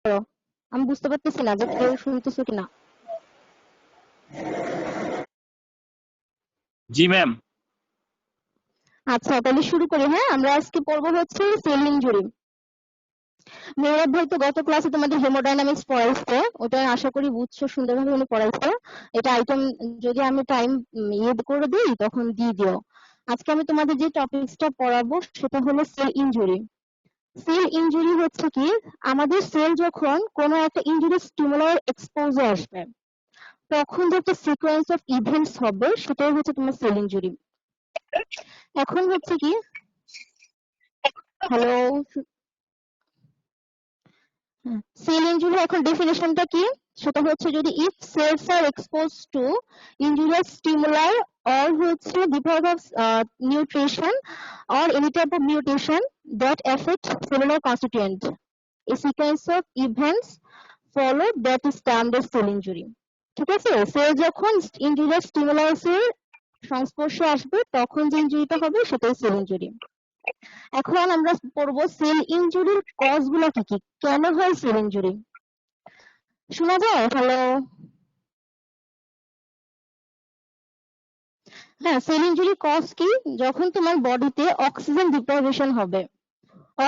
করো। আমি বুঝতে পারতেছি না যে কেউ শুনতেছো কিনা। জি ম্যাম। আচ্ছা তাহলে শুরু করি। হ্যাঁ, আমরা আজকে পড়বো হচ্ছে সেল ইনজুরি। মেয়েরা ভাই তো গত ক্লাসে তোমাদের হেমোডাইনামিক্স পড়াইছে, ওটা আশা করি বুঝছো, সুন্দরভাবে উনি পড়াইছে। এটা আইটেম যদি আমি টাইম ইয়ে করে দিই তখন দিয়ে দিও। আজকে আমি তোমাদের যে টপিকসটা পড়াবো সেটা হলো সেল ইনজুরি। সেল ইনজুরি হচ্ছে কি, আমাদের সেল যখন কোনো একটা ইনজুরি স্টিমুলার এক্সপোজে আসবে তখন যে একটা সিকোয়েন্স অফ ইভেন্টস হবে সেটাই হচ্ছে তোমার সেল ইনজুরি। এখন হচ্ছে কি, হ্যালো, সেল ইনজুরি এখন ডেফিনেশনটা কি, সেটা হচ্ছে যদি if cells are expose to injurious stimuli or হচ্ছে because of nutrition or any type of mutation that affect cellular constituent, a sequence of events followed that is termed as cell injury. ঠিক আছে, sell যখন injurious স্টিমুলাসের সংস্পর্শে আসবে তখন যে ইনজুরিটা হবে সেটাই সেল ইনজুরি। এখন আমরা পড়বো সেল ইনজুরির কজ গুলো কি কি, কেন হয় সেল ইনজুরি। শোনা যায়? হ্যালো। হ্যাঁ, সেল ইনজুরি কজ কি, যখন তোমার বডিতে অক্সিজেন ডিপ্রাইভেশন হবে।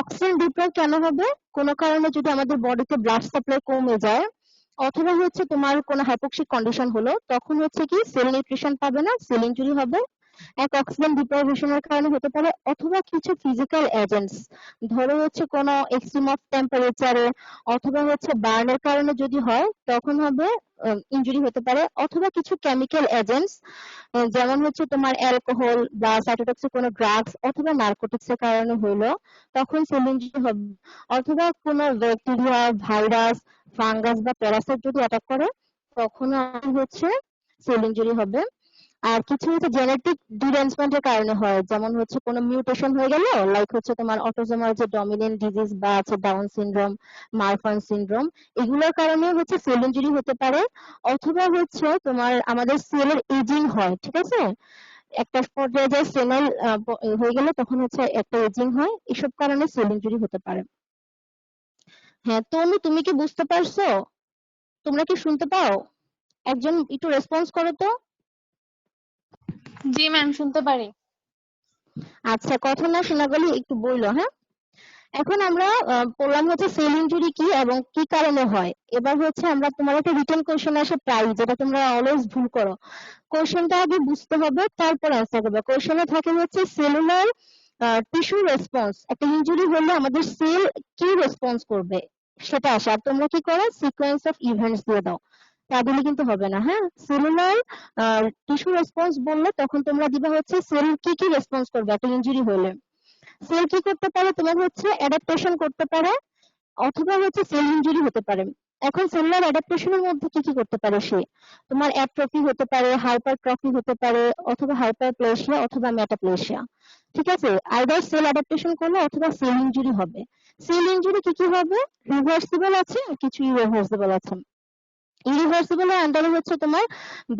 অক্সিজেন ডিপ্রাইভ কেন হবে, কোনো কারণে যদি আমাদের বডিতে ব্লাড সাপ্লাই কমে যায় অথবা হচ্ছে তোমার কোনো হাইপোক্সিক কন্ডিশন হলো তখন হচ্ছে কি সেল নিউট্রিশন পাবে না, সেল ইনজুরি হবে। এক অক্সিজেন ডিপ্রাইভেশনের কারণে হতে পারে, অথবা কিছু ফিজিক্যাল এজেন্টস, ধরো হচ্ছে কোনো এক্সট্রিম অফ টেম্পারেচারে অথবা হচ্ছে বার্নের কারণে যদি হয় তখন হবে ইনজুরি হতে পারে, অথবা কিছু কেমিক্যাল এজেন্টস যেমন হচ্ছে তোমার অ্যালকোহল বা সাইটোটক্সিক কোনো ড্রাগস অথবা নার্কোটিক্স এর কারণে হলো তখন সেল ইনজুরি হবে, অথবা কোনো ব্যাকটেরিয়া, ভাইরাস, ফাঙ্গাস বা প্যারাসাইট যদি অ্যাটাক করে তখন হচ্ছে সেল ইনজুরি হবে। আর কিছু হচ্ছে জেনেটিক ডিরেঞ্জমেন্ট এর কারণে হয়, যেমন হচ্ছে কোনো মিউটেশন হয়ে গেল, লাইক হচ্ছে তোমার অটোজোমাল যে ডমিনেন্ট ডিজিজ বা আছে ডাউন সিনড্রোম, মারফান সিনড্রোম, এগুলোর কারণে হচ্ছে সেল ইনজুরি হতে পারে। অথবা হচ্ছে তোমার আমাদের সেলের এজিং হয়, ঠিক আছে, একটা পর্যায়ে যে সেনাইল হয়ে গেলে তখন হচ্ছে একটা এজিং হয়, এসব কারণে সেল ইনজুরি হতে পারে। হ্যাঁ, তুমি কি বুঝতে পারছো? তোমরা কি শুনতে পাও? একজন একটু রেসপন্স করো তো। জি ম্যাম, শুনতে পারি। আচ্ছা, কথা না শোনা গেলে একটু বললো, হ্যাঁ। এখন আমরা পড়লাম হচ্ছে সেল ইনজুরি কি এবং কি কারণে হয়। এবার হচ্ছে আমরা তোমার একটা রিটেন কোশ্চেন আসে প্রায়, যেটা তোমরা অলওয়েজ ভুল করো। কোশ্চেনটা আগে বুঝতে হবে তারপর অ্যান্সার করবে। কোশ্চেনে থাকে হচ্ছে সেলুলার টিস্যু রেসপন্স, একটা ইনজুরি হলে আমাদের সেল কি রেসপন্স করবে সেটা আসে, আর তোমরা কি করো সিকোয়েন্স অফ ইভেন্টস দিয়ে দাও, তা দিলে কিন্তু হবে না। হ্যাঁ, সেলুলার টিস্যু রেসপন্স বললে তখন তোমরা দিবা হচ্ছে সেল কি কি রেসপন্স করবে একটা ইনজুরি হলে। সেল কি করতে পারে, তোমার হচ্ছে অ্যাডাপ্টেশন করতে পারে অথবা হচ্ছে সেল ইনজুরি হতে পারে। এখন সেলুলার অ্যাডাপ্টেশনের মধ্যে কি কি করতে পারে সে, তোমার অ্যাট্রফি হতে পারে, হাইপারট্রফি হতে পারে, অথবা হাইপারপ্লেসিয়া অথবা মেটাপ্লেসিয়া। ঠিক আছে, আইদার সেল অ্যাডাপ্টেশন করলে অথবা সেল ইনজুরি হবে। সেল ইনজুরি কি কি হবে, রিভার্সিবল আছে আর কিছু ইরিভার্সিবল আছে। ইরিভার্সিবল এর আন্ডারে হচ্ছে তোমার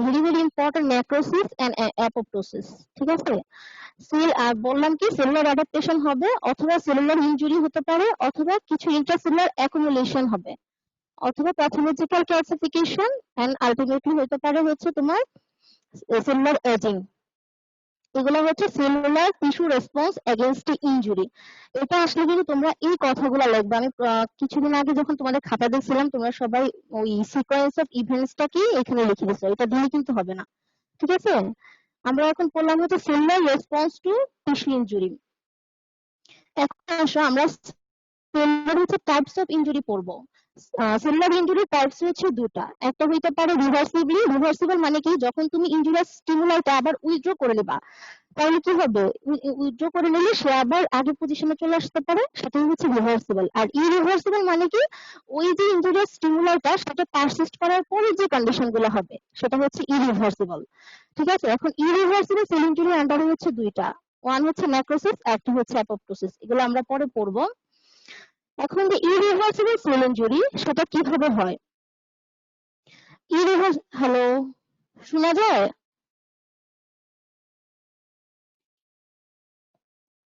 very very important necrosis and apoptosis. ঠিক আছে, সেল বললাম কি সেলুলার অ্যাডাপ্টেশন হবে অথবা সেলুলার ইনজুরি হতে পারে অথবা কিছু ইন্ট্রাসেলুলার অ্যাকুমুলেশন হবে অথবা প্যাথোলজিক্যাল ক্লাসিফিকেশন এন্ড আলটিমেটলি হতে পারে হচ্ছে তোমার সেলুলার এজিং। এগুলো হচ্ছে cellular tissue response against injury. এটা আসলে কিন্তু তোমরা এই কথাগুলো লিখবে। আমি কিছুদিন আগে যখন তোমাদের খাতা দেখছিলাম তোমরা সবাই ওই সিকোয়েন্স অফ ইভেন্টসটা কি এখানে লিখে দিছো, এটা দিলে কিন্তু হবে না। ঠিক আছে, আমরা এখন পড়লাম হচ্ছে cellular response to tissue injury. এখন আসো আমরা সেলুলার হচ্ছে টাইপস অফ ইনজুরি পড়বো। সেলুলার ইনজুরি টাইপস হচ্ছে দুটা, একটা হইতে পারে রিভার্সিবলি। রিভার্সিবল মানে কি, যখন তুমি ইনজুরিয়াস স্টিমুলাইটা আবার উইথড্র করে নিবা তাহলে কি হবে, উইথড্র করে নিলে সে আবার আগের পজিশনে চলে আসতে পারে, সেটাই হচ্ছে রিভার্সিবল। আর ইরিভার্সিবল মানে কি, ওই যে ইনজুরিয়াস স্টিমুলাইটা সেটা পারসিস্ট করার পরে যে কন্ডিশন গুলো হবে সেটা হচ্ছে ইরিভার্সিবল। ঠিক আছে, এখন ইরিভার্সিবল সেল ইনজুরি আন্ডারে হচ্ছে দুইটা, ওয়ান হচ্ছে নেক্রোসিস আর একটা হচ্ছে অ্যাপোপ্টোসিস, এগুলো আমরা পরে পড়বো। এখন যে ইরিভার্সিবল সেল ইনজুরি সেটা কিভাবে হয়। হ্যালো, শোনা যায়?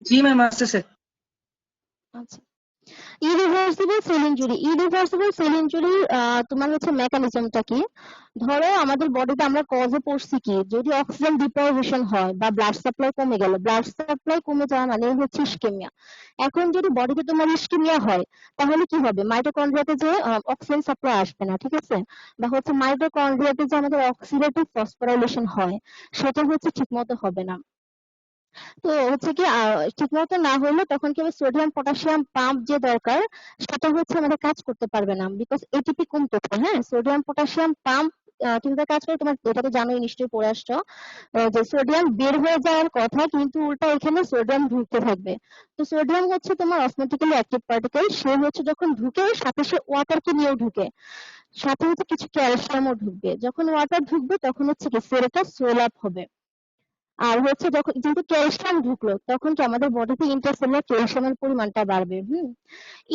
জি ম্যাম, আসতেছে। আচ্ছা, ইরিভার্সিবল সেল ইনজুরি তোমার হচ্ছে মেকানিজমটা কি? ধরো আমাদের বডিতে আমরা কজে পড়ছি কি, যদি অক্সিজেন ডিপ্রাইভেশন হয় বা ব্লাড সাপ্লাই কমে গেল, ব্লাড সাপ্লাই কমে যাওয়া মানে হচ্ছে ইসকেমিয়া। এখন যদি বডিতে তোমার ইসকেমিয়া হয় তাহলে কি হবে, মাইটোকন্ড্রিয়াতে যে অক্সিজেন সাপ্লাই আসবে না, ঠিক আছে, বা হচ্ছে মাইটোকন্ড্রিয়াতে যে আমাদের অক্সিডেটিভ ফসফোরাইলেশন হয় সেটা হচ্ছে ঠিকমতো হবে না। তো হচ্ছে কি ঠিকমতো না হলে তখন কি হবে, সোডিয়াম পটাশিয়াম পাম্প যে দরকার সেটা হচ্ছে আমাদের কাজ করতে পারবে না, বিকজ এটিপি কমতেছে। হ্যাঁ, সোডিয়াম পটাশিয়াম পাম্প কিভাবে কাজ করে তোমার এটা তো জানোই, নিশ্চয়ই পড়ে আসছো। যে সোডিয়াম বের হয়ে যাওয়ার কথা কিন্তু উল্টা এখানে সোডিয়াম ঢুকতে থাকবে। তো সোডিয়াম হচ্ছে তোমার অসমেটিক্যালি অ্যাক্টিভ পার্টিকেল, সে হচ্ছে যখন ঢুকে সাথে সে ওয়াটারকে নিয়েও ঢুকে, সাথে হচ্ছে কিছু ক্যালসিয়ামও ঢুকবে। যখন ওয়াটার ঢুকবে তখন হচ্ছে কি সেলটা সোল আপ হবে। আর হচ্ছে যখন যেহেতু ক্যালসিয়াম ঢুকলো তখন কি আমাদের বডিতে ইন্টারসেলুলার ক্যালসিয়ামের পরিমাণটা বাড়বে।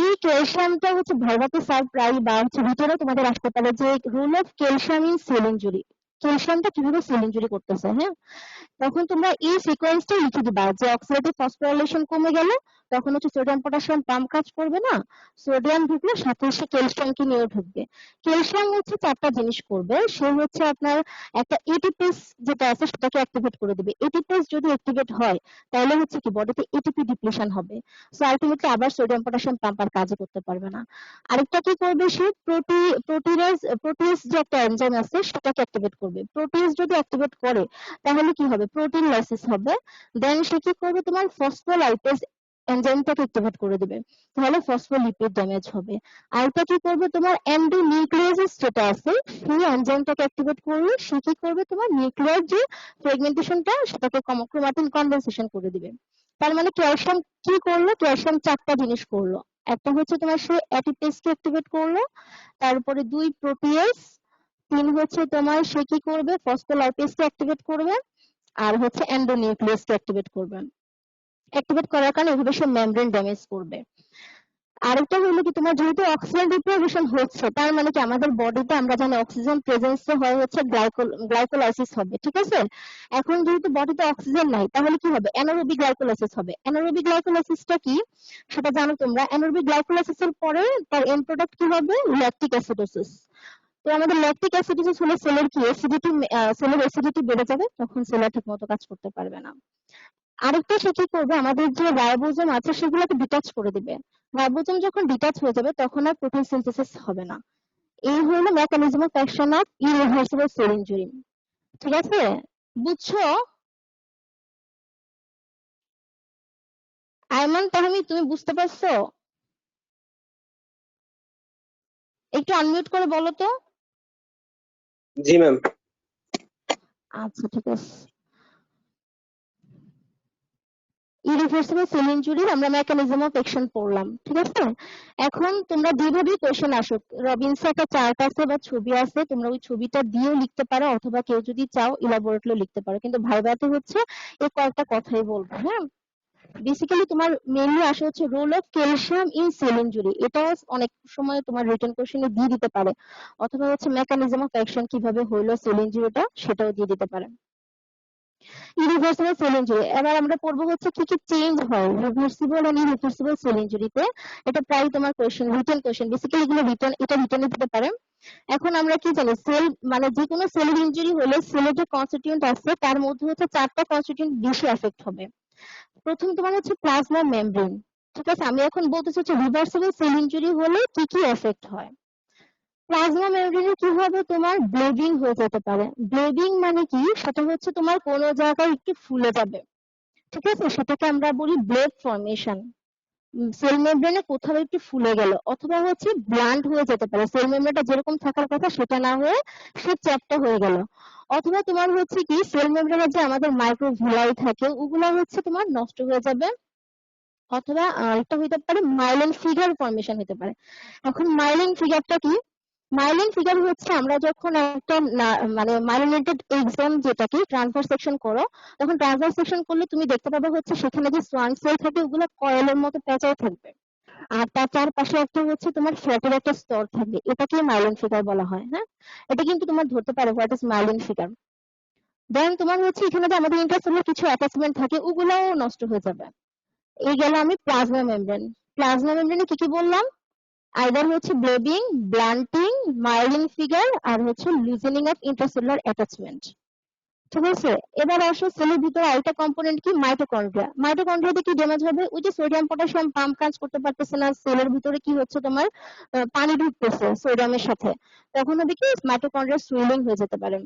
এই ক্যালসিয়ামটা হচ্ছে ভার্বাতে সারপ্রাই বা হচ্ছে ভিতরে তোমাদের আসতে পারে যে role of calcium in cell injury, ক্যালসিয়ামটা কিভাবে সেল ইনজুরি করতেছে। হ্যাঁ, তখন তোমরা এই সিকোয়েন্সটা লিখে দিবা যে অক্সিডেটিভ ফসফোরাইলেশন কমে গেল তখন হচ্ছে সোডিয়াম পটাশিয়াম পাম্প কাজ করবে না, সোডিয়াম ঢুকলে সাথে সে ক্যালসিয়ামকে নিয়েও ঢুকবে। ক্যালসিয়াম হচ্ছে চারটা জিনিস করবে, সে হচ্ছে আপনার একটা এটিপিএস যেটা আছে সেটাকে অ্যাক্টিভেট করে দিবে। এটিপিএস যদি অ্যাক্টিভেট হয় তাহলে হচ্ছে কি বডিতে এটিপি ডিপ্লিশন হবে, সো আলটিমেটলি আবার সোডিয়াম পটাশিয়াম পাম্প আর কাজ করতে পারবে না। আরেকটা কি করবে, সে প্রোটিয়েজ যে একটা এনজাইম আছে সেটাকে অ্যাক্টিভেট করবে। প্রোটিয়েজ যদি অ্যাক্টিভেট করে তাহলে কি হবে, প্রোটিন লাইসিস হবে। দেন সে কি করবে, তোমার ফসফোলাইপেজ এনজাইমটাকে অ্যাক্টিভেট করে দিবে, তাহলে ফসফোলিপিড ড্যামেজ হবে। আর এটা কি করবে, তোমার এন্ডোনিউক্লিয়াস যেটা আছে সেই এনজাইমটাকে অ্যাক্টিভেট করবে, সে কি করবে, তোমার নিউক্লিয়ার যে ফ্র্যাগমেন্টেশনটা সেটাকে ক্রোমাটিন কনডেনসেশন করে দিবে। তার মানে ক্যালসিয়াম কি করলো, ক্যালসিয়াম চারটা জিনিস করলো। একটা হচ্ছে তোমার সে অ্যাটিপেজকে অ্যাক্টিভেট করলো, তারপরে দুই প্রোটিয়েজ, তিন হচ্ছে তোমার সে কি করবে, ফসফোলাইপেজকে অ্যাক্টিভেট করবে, আর হচ্ছে এন্ডোনিউক্লিয়াসকে অ্যাক্টিভেট করবে। অ্যাক্টিভেট করার কারণে এভাবে সে মেমব্রেন ড্যামেজ করবে। আরেকটা হলো কি, তোমার যেহেতু অক্সিজেন ডিপ্রাইভেশন হচ্ছে তার মানে কি আমাদের বডিতে আমরা জানি অক্সিজেন প্রেজেন্স হয় হচ্ছে গ্লাইকোলাইসিস হবে, ঠিক আছে। এখন যেহেতু বডিতে অক্সিজেন নাই তাহলে কি হবে, অ্যানারোবিক গ্লাইকোলাইসিস হবে। অ্যানারোবিক গ্লাইকোলাইসিসটা কি সেটা জানো তোমরা, অ্যানারোবিক গ্লাইকোলাইসিসের পরে তার এন্ড প্রোডাক্ট কি হবে, ল্যাকটিক অ্যাসিডোসিস। তো আমাদের ল্যাকটিক অ্যাসিডোসিস হলে সেলের কি অ্যাসিডিটি, সেলের অ্যাসিডিটি বেড়ে যাবে, তখন সেল ঠিক মতো কাজ করতে পারবে না। আরেকটা সে কি করবে, আমাদের যে রাইবোজোম আছে সেগুলোকে ডিটাচ করে দিবে। রাইবোজোম যখন ডিটাচ হয়ে যাবে তখন আর প্রোটিন সিনথেসিস হবে না। এই হলো mechanism of action of irreversible sell injury. ঠিক আছে, বুঝছো? আইমান তাহমি, তুমি বুঝতে পারছো? একটু আনমিউট করে বলো তো। জি ম্যাম। আচ্ছা ঠিক আছে। ইরিভার্সিবল সেল ইনজুরির আমরা মেকানিজম অফ অ্যাকশন পড়লাম, ঠিক আছে। এখন তোমরা দুইভাবেই কোশ্চেন আসুক, রবিনসে একটা চার্ট আছে বা ছবি আছে, তোমরা ওই ছবিটা দিয়েও লিখতে পারো অথবা কেউ যদি চাও ইলাবোরেটলি লিখতে পারো, কিন্তু ভাইভাতে হচ্ছে এই কয়েকটা কথাই বলবো। হ্যাঁ, বেসিক্যালি তোমার মেইনলি আসে হচ্ছে role of calcium in cell injury, এটাও অনেক সময় তোমার রিটেন কোশ্চেনে দিয়ে দিতে পারে, অথবা হচ্ছে মেকানিজম অফ অ্যাকশন কিভাবে হইলো সেল ইনজুরিটা সেটাও দিয়ে দিতে পারে। ইরিভার্সিবল সেল ইনজুরি, এবার আমরা পড়বো হচ্ছে কি কি চেঞ্জ হয় রিভার্সিবল এন্ড ইরিভার্সিবল সেল ইনজুরিতে। এটা প্রায় তোমার কোশ্চেন, রিটেন কোশ্চেন, বেসিক্যালি এগুলো রিটেন, এটা রিটেনে দিতে পারে। এখন আমরা কি জানি, সেল মানে যে কোনো সেলের ইনজুরি হলে সেলের যে কনস্টিটিউয়েন্ট আছে তার মধ্যে হচ্ছে চারটা কনস্টিটিউয়েন্ট বেশি এফেক্ট হবে। প্রথম তোমার হচ্ছে প্লাজমা মেমব্রেন, ঠিক আছে। আমি এখন বলতেছি হচ্ছে রিভার্সিবল সেল ইনজুরি হলে কি কি এফেক্ট হয়। প্লাজমা মেমব্রেনে কি হবে, তোমার ব্লিডিং হয়ে যেতে পারে। ব্লিডিং মানে কি, সেটা হচ্ছে তোমার কোনো জায়গায় একটু ফুলে যাবে, ঠিক আছে, সেটাকে আমরা বলি ব্লেড ফর্মেশন। সেল মেমব্রেনে কোথাও একটু ফুলে গেল, অথবা হচ্ছে ব্লান্ট হয়ে যেতে পারে, সেল মেমব্রেনটা যেরকম থাকার কথা সেটা না হয়ে সে চ্যাপ্টা হয়ে গেল। অথবা তোমার হচ্ছে কি সেল মেমব্রেনে যে আমাদের মাইক্রোভিলাই থাকে ওগুলা হচ্ছে তোমার নষ্ট হয়ে যাবে। অথবা একটা হইতে পারে মাইলিন ফিগার ফর্মেশন হতে পারে। এখন মাইলিন ফিগারটা কি, মাইলিন ফিগার হচ্ছে আমরা যখন একটা মানে মাইলিনেটেড এক্সন যেটাকে ট্রান্সভার্স সেকশন করো, তখন ট্রান্সভার্স সেকশন করলে তুমি দেখতে পাবে হচ্ছে সেখানে যে সোয়ান সেল থাকে ওগুলো কয়েলের মতো পেঁচায় থাকবে, আর তার চারপাশে একটা হচ্ছে তোমার ফ্যাটের একটা স্তর থাকবে, এটাকে মাইলিন ফিগার বলা হয়। হ্যাঁ, এটা কিন্তু তোমার ধরতে পারে হোয়াট ইজ মাইলিন ফিগার। দেন তোমার হচ্ছে এখানে যে আমাদের ইন্টারসেলুলার কিছু অ্যাটাচমেন্ট থাকে ওগুলাও নষ্ট হয়ে যাবে। এই গেল আমি প্লাজমা মেমব্রেন। প্লাজমা মেমব্রেনে কি কি বললাম? আইদার হচ্ছে ব্লেবিং, ব্লান্টিং, মাইলিন ফিগার আর হচ্ছে লুজেনিং অফ ইন্ট্রাসেলুলার অ্যাটাচমেন্ট। ঠিক আছে, এবার আসো সেলের ভিতরে আরেকটা কম্পোনেন্ট কি, মাইটোকন্ড্রিয়া। মাইটোকন্ড্রিয়াতে কি ড্যামেজ হবে? ওই যে সোডিয়াম পটাশিয়াম পাম্প কাজ করতে পারতেছে না, সেলের ভিতরে কি হচ্ছে তোমার পানি ঢুকতেছে সোডিয়ামের সাথে, তখন হবে কি মাইটোকন্ড্রিয়া সুইলিং হয়ে যেতে পারে।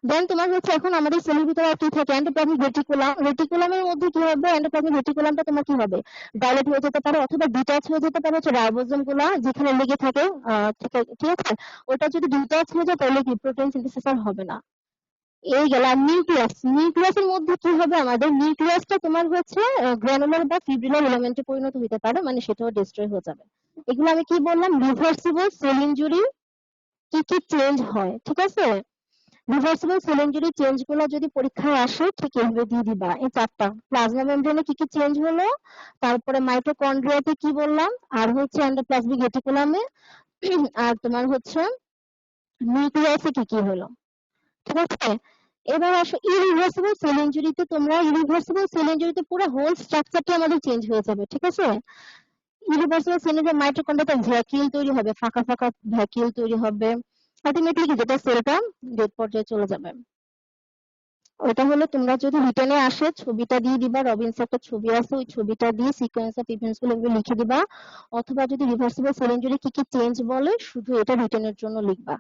দেন তোমার হচ্ছে এখন আমাদের সেলের ভিতরে আর কি থাকে, এন্ডোপ্লাজমিক রেটিকুলাম। রেটিকুলামের মধ্যে কি হবে, এন্ডোপ্লাজমিক রেটিকুলামটা তোমার কি হবে, ডাইলেট হয়ে যেতে পারে অথবা ডিটাচ হয়ে যেতে পারে হচ্ছে রাইবোজোম গুলা যেখানে লেগে থাকে, ঠিক আছে, ওটা যদি ডিটাচ হয়ে যায় তাহলে কি প্রোটিন সিনথেসিস আর হবে না। এই গেল। আর নিউক্লিয়াস, নিউক্লিয়াসের মধ্যে কি হবে, আমাদের নিউক্লিয়াসটা তোমার হচ্ছে গ্রানুলার বা ফিব্রিলার এলিমেন্টে পরিণত হতে পারে, মানে সেটাও ডিস্ট্রয় হয়ে যাবে। এগুলো আমি কি বললাম, রিভার্সিবল সেল ইনজুরি কি কি চেঞ্জ হয়, ঠিক আছে। রিভার্সিবল সেল ইনজুরি চেঞ্জ গুলো যদি পরীক্ষায় আসে ঠিক এইভাবে দিয়ে দিবা, এই চারটা। প্লাজমা মেমব্রেনে কি কি চেঞ্জ হলো, তারপরে মাইটোকন্ড্রিয়াতে কি বললাম, আর হচ্ছে এন্ডোপ্লাজমিক রেটিকুলামে, আর তোমার হচ্ছে নিউক্লিয়াসে কি কি হলো, ঠিক আছে। এবার আসো ইরিভার্সিবল সেল ইনজুরিতে, তোমরা ইরিভার্সিবল সেল ইনজুরিতে পুরো হোল স্ট্রাকচারটা আমাদের চেঞ্জ হয়ে যাবে, ঠিক আছে। ইরিভার্সিবল সেল ইনজুরি মাইটোকন্ড্রিয়াতে ভ্যাকিউল তৈরি হবে, ফাঁকা ফাঁকা ভ্যাকিউল তৈরি হবে, আলটিমেটলি কি যেটা সেলটা ডেড পর্যায়ে চলে যাবে। ওটা হলো তোমরা যদি রিটেনে আসে ছবিটা দিয়ে দিবা, রবিনস একটা ছবি আছে ওই ছবিটা দিয়ে সিকোয়েন্স অফ ইভেন্টস গুলো এগুলো লিখে দিবা, অথবা যদি রিভার্সিবল সেল ইনজুরি কি কি চেঞ্জ বলে শুধু এটা রিটেনের জন্য লিখবা।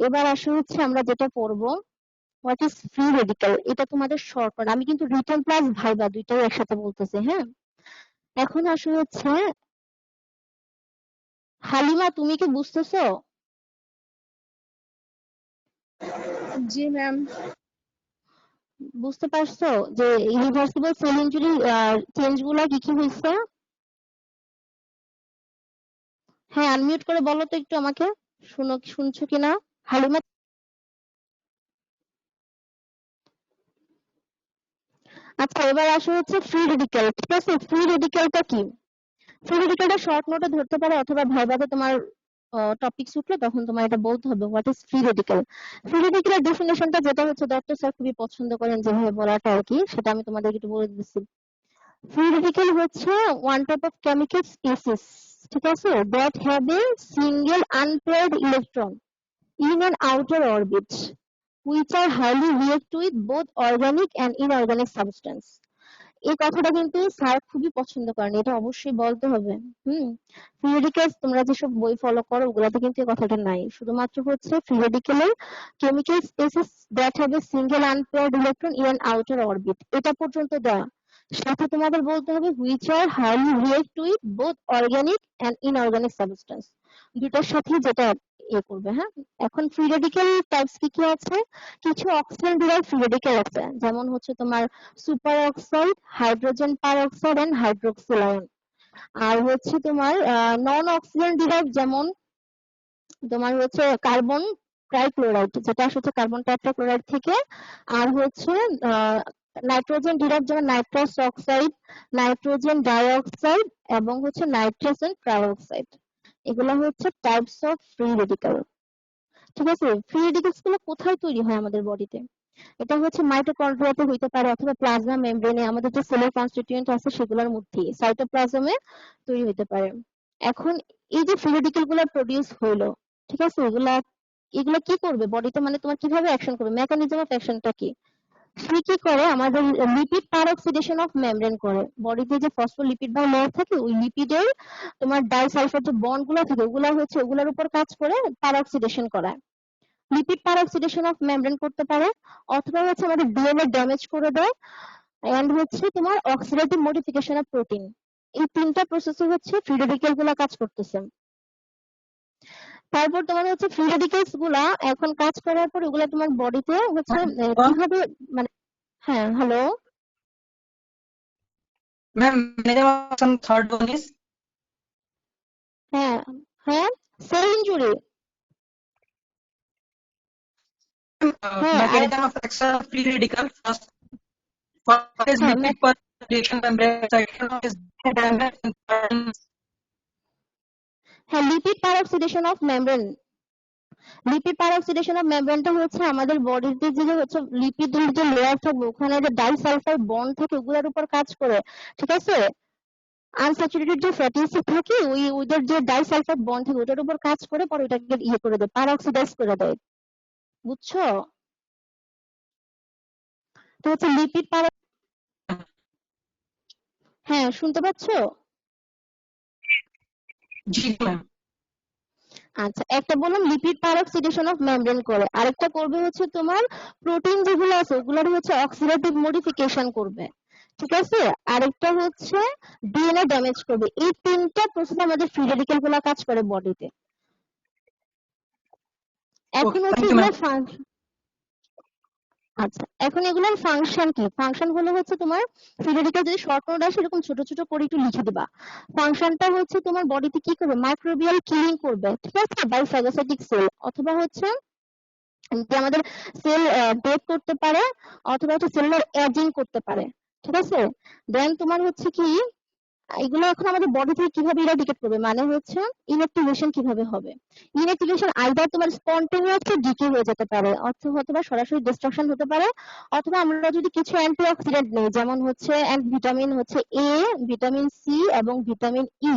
এবার আসে হচ্ছে আমরা যেটা পড়বো, হোয়াট ইজ ফ্রি রেডিক্যাল। এটা তোমাদের শর্ট নোট, আমি কিন্তু রিটেন প্লাস ভাইবা দুইটাই একসাথে বলতেছি, হ্যাঁ। এখন আসলে হচ্ছে হালিমা, তুমি কি বুঝতেছো? জি ম্যাম। বুঝতে পারছো যে ইরিভার্সিবল সেল ইনজুরি চেঞ্জ গুলা কি কি হয়েছে? হ্যাঁ, আনমিউট করে বলো তো একটু আমাকে, শুনছো কিনা হালিমা? আচ্ছা, এবার আসো হচ্ছে ফ্রি রেডিক্যাল, ঠিক আছে। ফ্রি রেডিক্যালটা কি? ফ্রি রেডিক্যালটা শর্ট নোটে ধরতে পারো অথবা ভাইভাতে তোমার টপিকস উঠলে তখন তোমার এটা বলতে হবে what is free radical. Free রেডিক্যালের ডেফিনেশনটা যেটা হচ্ছে দত্ত স্যার খুবই পছন্দ করেন যেভাবে বলাটা আর কি, সেটা আমি তোমাদের একটু বলে দিচ্ছি। ফ্রি রেডিক্যাল হচ্ছে one type of chemical species, ঠিক আছে, that have a single unpaired electron in an outer orbit, which are highly react with both organic and inorganic substance. এই কথাটা কিন্তু স্যার খুবই পছন্দ করেন, এটা অবশ্যই বলতে হবে। ফ্রি রেডিক্যালস তোমরা যেসব বই ফলো করো ওগুলাতে কিন্তু এই কথাটা নাই, শুধুমাত্র হচ্ছে ফ্রি রেডিক্যালের chemical species that have a single unpaired electron in an outer orbit, এটা পর্যন্ত দেওয়া। সাথে তোমাদের বলতে হবে which are highly react with both organic and inorganic substance, দুটার সাথে যেটা করবে, হ্যাঁ। এখন ফ্রি রেডিক্যাল টাইপস কি কি আছে, কিছু অক্সিজেন ডিরাইভড ফ্রি রেডিক্যাল আছে, যেমন হচ্ছে তোমার superoxide, hydrogen peroxide and hydroxyl ion. আর হচ্ছে তোমার নন অক্সিজেন ডিরাইভড, যেমন তোমার হচ্ছে কার্বন ট্রাইক্লোরাইড, যেটা হচ্ছে কার্বন টেট্রাক্লোরাইড থেকে। আর হচ্ছে নাইট্রোজেন ডিরাইভড, যেমন নাইট্রাস অক্সাইড, নাইট্রোজেন ডাইঅক্সাইড এবং হচ্ছে নাইট্রাসেন ট্রাইঅক্সাইড। এগুলো হচ্ছে টাইপস অফ ফ্রি রেডিক্যাল, ঠিক আছে। ফ্রি রেডিক্যালস গুলো কোথায় তৈরি হয় আমাদের বডিতে? এটা হচ্ছে মাইটোকন্ড্রিয়াতে হইতে পারে অথবা প্লাজমা মেমব্রেনে, আমাদের যে সেলের কনস্টিটিউয়েন্ট আছে সেগুলোর মধ্যে সাইটোপ্লাজমে তৈরি হতে পারে। এখন এই যে ফ্রি রেডিক্যাল গুলো প্রোডিউস হইলো, ঠিক আছে, এগুলা এগুলা কি করবে বডিতে, মানে তোমার কিভাবে অ্যাকশন করবে, মেকানিজম অফ অ্যাকশনটা কি? সে কি করে, আমাদের লিপিড পারঅক্সিডেশন অফ মেমব্রেন করে। বডিতে যে ফসফোলিপিড বা লেয়ার থাকে ওই লিপিডের তোমার ডাইসালফার যে বন্ড গুলো থাকে ওগুলা হচ্ছে ওগুলোর উপর কাজ করে পারঅক্সিডেশন করায়। লিপিড পারঅক্সিডেশন অফ মেমব্রেন করতে পারে, অথবা হচ্ছে আমাদের ডিএনএ ড্যামেজ করে দেয়, এন্ড হচ্ছে তোমার অক্সিডেটিভ মডিফিকেশন অফ প্রোটিন। এই তিনটা প্রসেসে হচ্ছে ফ্রি রেডিক্যাল গুলা কাজ করতেছে। তারপর তোমার হচ্ছে ফ্রি রেডিক্যালস গুলা এখন কাজ করার পর ওগুলা তোমার বডিতে হচ্ছে কিভাবে, মানে হ্যাঁ hello ma'am, mechanism third one is হ্যাঁ হ্যাঁ সেল ইনজুরি, হ্যাঁ আর mechanism of action of free radical. First is হ্যাঁ lipid permeation membrane. Second one is damage and third is হ্যাঁ lipid peroxidation of membrane. Lipid peroxidation of মেমব্রেনটা হচ্ছে আমাদের বডিতে যে হচ্ছে লিপিডের যে লেয়ার থাকবে ওখানে যে ডাইসালফার বন্ড থাকে ওগুলোর উপর কাজ করে, ঠিক আছে। আনস্যাচুরেটেড যে ফ্যাটি অ্যাসিড থাকে ওদের যে ডাইসালফাইড বন্ড থাকে ওটার উপর কাজ করে পরে ওটাকে ইয়ে করে দেয়, পারঅক্সিডাইজ করে দেয়। বুঝছো? তো হচ্ছে লিপিড হ্যাঁ, শুনতে পাচ্ছো? জি ম্যাম। আচ্ছা, একটা বললাম লিপিড পারঅক্সিডেশন অফ মেমব্রেন করে, আরেকটা করবে হচ্ছে তোমার প্রোটিন যেগুলো আছে ওগুলোর হচ্ছে অক্সিডেটিভ মডিফিকেশন করবে, ঠিক আছে? আরেকটা হচ্ছে ডিএনএ ড্যামেজ করবে। এই তিনটা প্রসেস আমাদের ফ্রি রেডিকেল গুলো কাজ করে বডিতে। এখন হচ্ছে থ্যাংক ইউ এগুলো ম্যাম। আচ্ছা, এখন এগুলোর ফাংশন কি? ফাংশন গুলো হচ্ছে তোমার ফ্রি রেডিকেল যদি শর্ট নোট আসে এরকম ছোট ছোট করে একটু লিখে দিবা। ফাংশনটা হচ্ছে তোমার বডিতে কি করবে, মাইক্রোবিয়াল কিলিং করবে, ঠিক আছে, বাই ফ্যাগোসাইটিক সেল, অথবা হচ্ছে যে আমাদের সেল ডেথ করতে পারে, অথবা হচ্ছে সেলুলার এজিং করতে পারে, ঠিক আছে? দেন তোমার হচ্ছে কি এগুলো এখন আমাদের বডি থেকে কিভাবে ইরাডিকেট করবে, মানে হচ্ছে ইনঅ্যাক্টিভেশন কিভাবে হবে? ইনঅ্যাক্টিভেশন আইদার তোমার স্পন্টেনিয়াসলি ডিকে হয়ে যেতে পারে, অথবা সরাসরি ডিস্ট্রাকশন হতে পারে, অথবা আমরা যদি কিছু অ্যান্টিঅক্সিডেন্ট নেই যেমন হচ্ছে ভিটামিন হচ্ছে এ, ভিটামিন সি এবং ভিটামিন ই,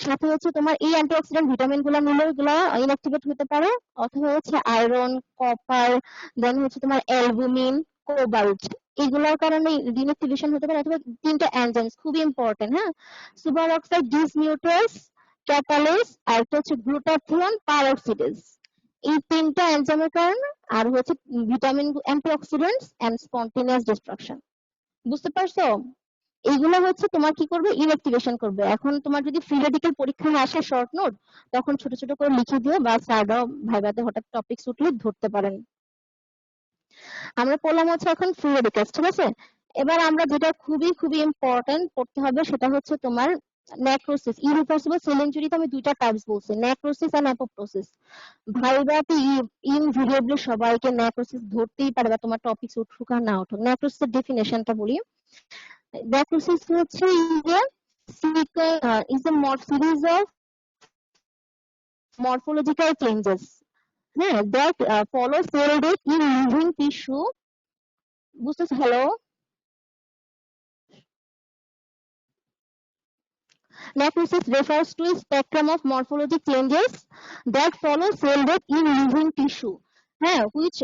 সাথে হচ্ছে তোমার এই অ্যান্টিঅক্সিডেন্ট ভিটামিন গুলো নিলে ওগুলা ইনঅ্যাক্টিভেট হতে পারে, অথবা হচ্ছে আয়রন, কপার, দেন হচ্ছে তোমার অ্যালবুমিন, কোবাল্ট, এগুলোর কারণে ডিনঅ্যাক্টিভেশন হতে পারে, অথবা তিনটা এনজাইমস খুবই ইম্পর্টেন্ট, হ্যাঁ, সুপার অক্সাইড ডিসমিউটাস, ক্যাটালেস, আর একটা হচ্ছে গ্লুটাথিয়ন পারঅক্সিডেজ। এই তিনটা এনজাইমের কারণে, আর হচ্ছে vitamin antioxidants and spontaneous destruction. বুঝতে পারছো? এইগুলো হচ্ছে তোমার কি করবে, ইনঅ্যাক্টিভেশন করবে। এখন তোমার যদি ফ্রি রেডিক্যাল পরীক্ষায় আসে শর্ট নোট, তখন ছোট ছোট করে লিখে দিও, বা স্যাররাও ভাইভাতে হঠাৎ টপিক উঠলে ধরতে পারেন। আমরা পড়লাম হচ্ছে এখন ফ্রি রেডিক্যালস, ঠিক আছে? এবার আমরা যেটা খুবই খুবই ইম্পর্টেন্ট পড়তে হবে সেটা হচ্ছে তোমার নেক্রোসিস। ইরিভার্সিবল সেল ইনজুরিতে আমি দুইটা টাইপস বলছি, নেক্রোসিস এন্ড অ্যাপোপ্টোসিস। ভাইভাতে ইনভেরিয়েবলি সবাইকে নেক্রোসিস ধরতেই পারে, বা তোমার টপিক উঠুক আর না উঠুক। নেক্রোসিসের ডেফিনেশনটা বলি। Necrosis হচ্ছে is a series of morphological changes, হ্যাঁ, that follow cell death in living tissue. বুঝতেছো? Hello? Necrosis refers to a spectrum of morphologic changes that follow cell death in living tissue, হ্যাঁ, which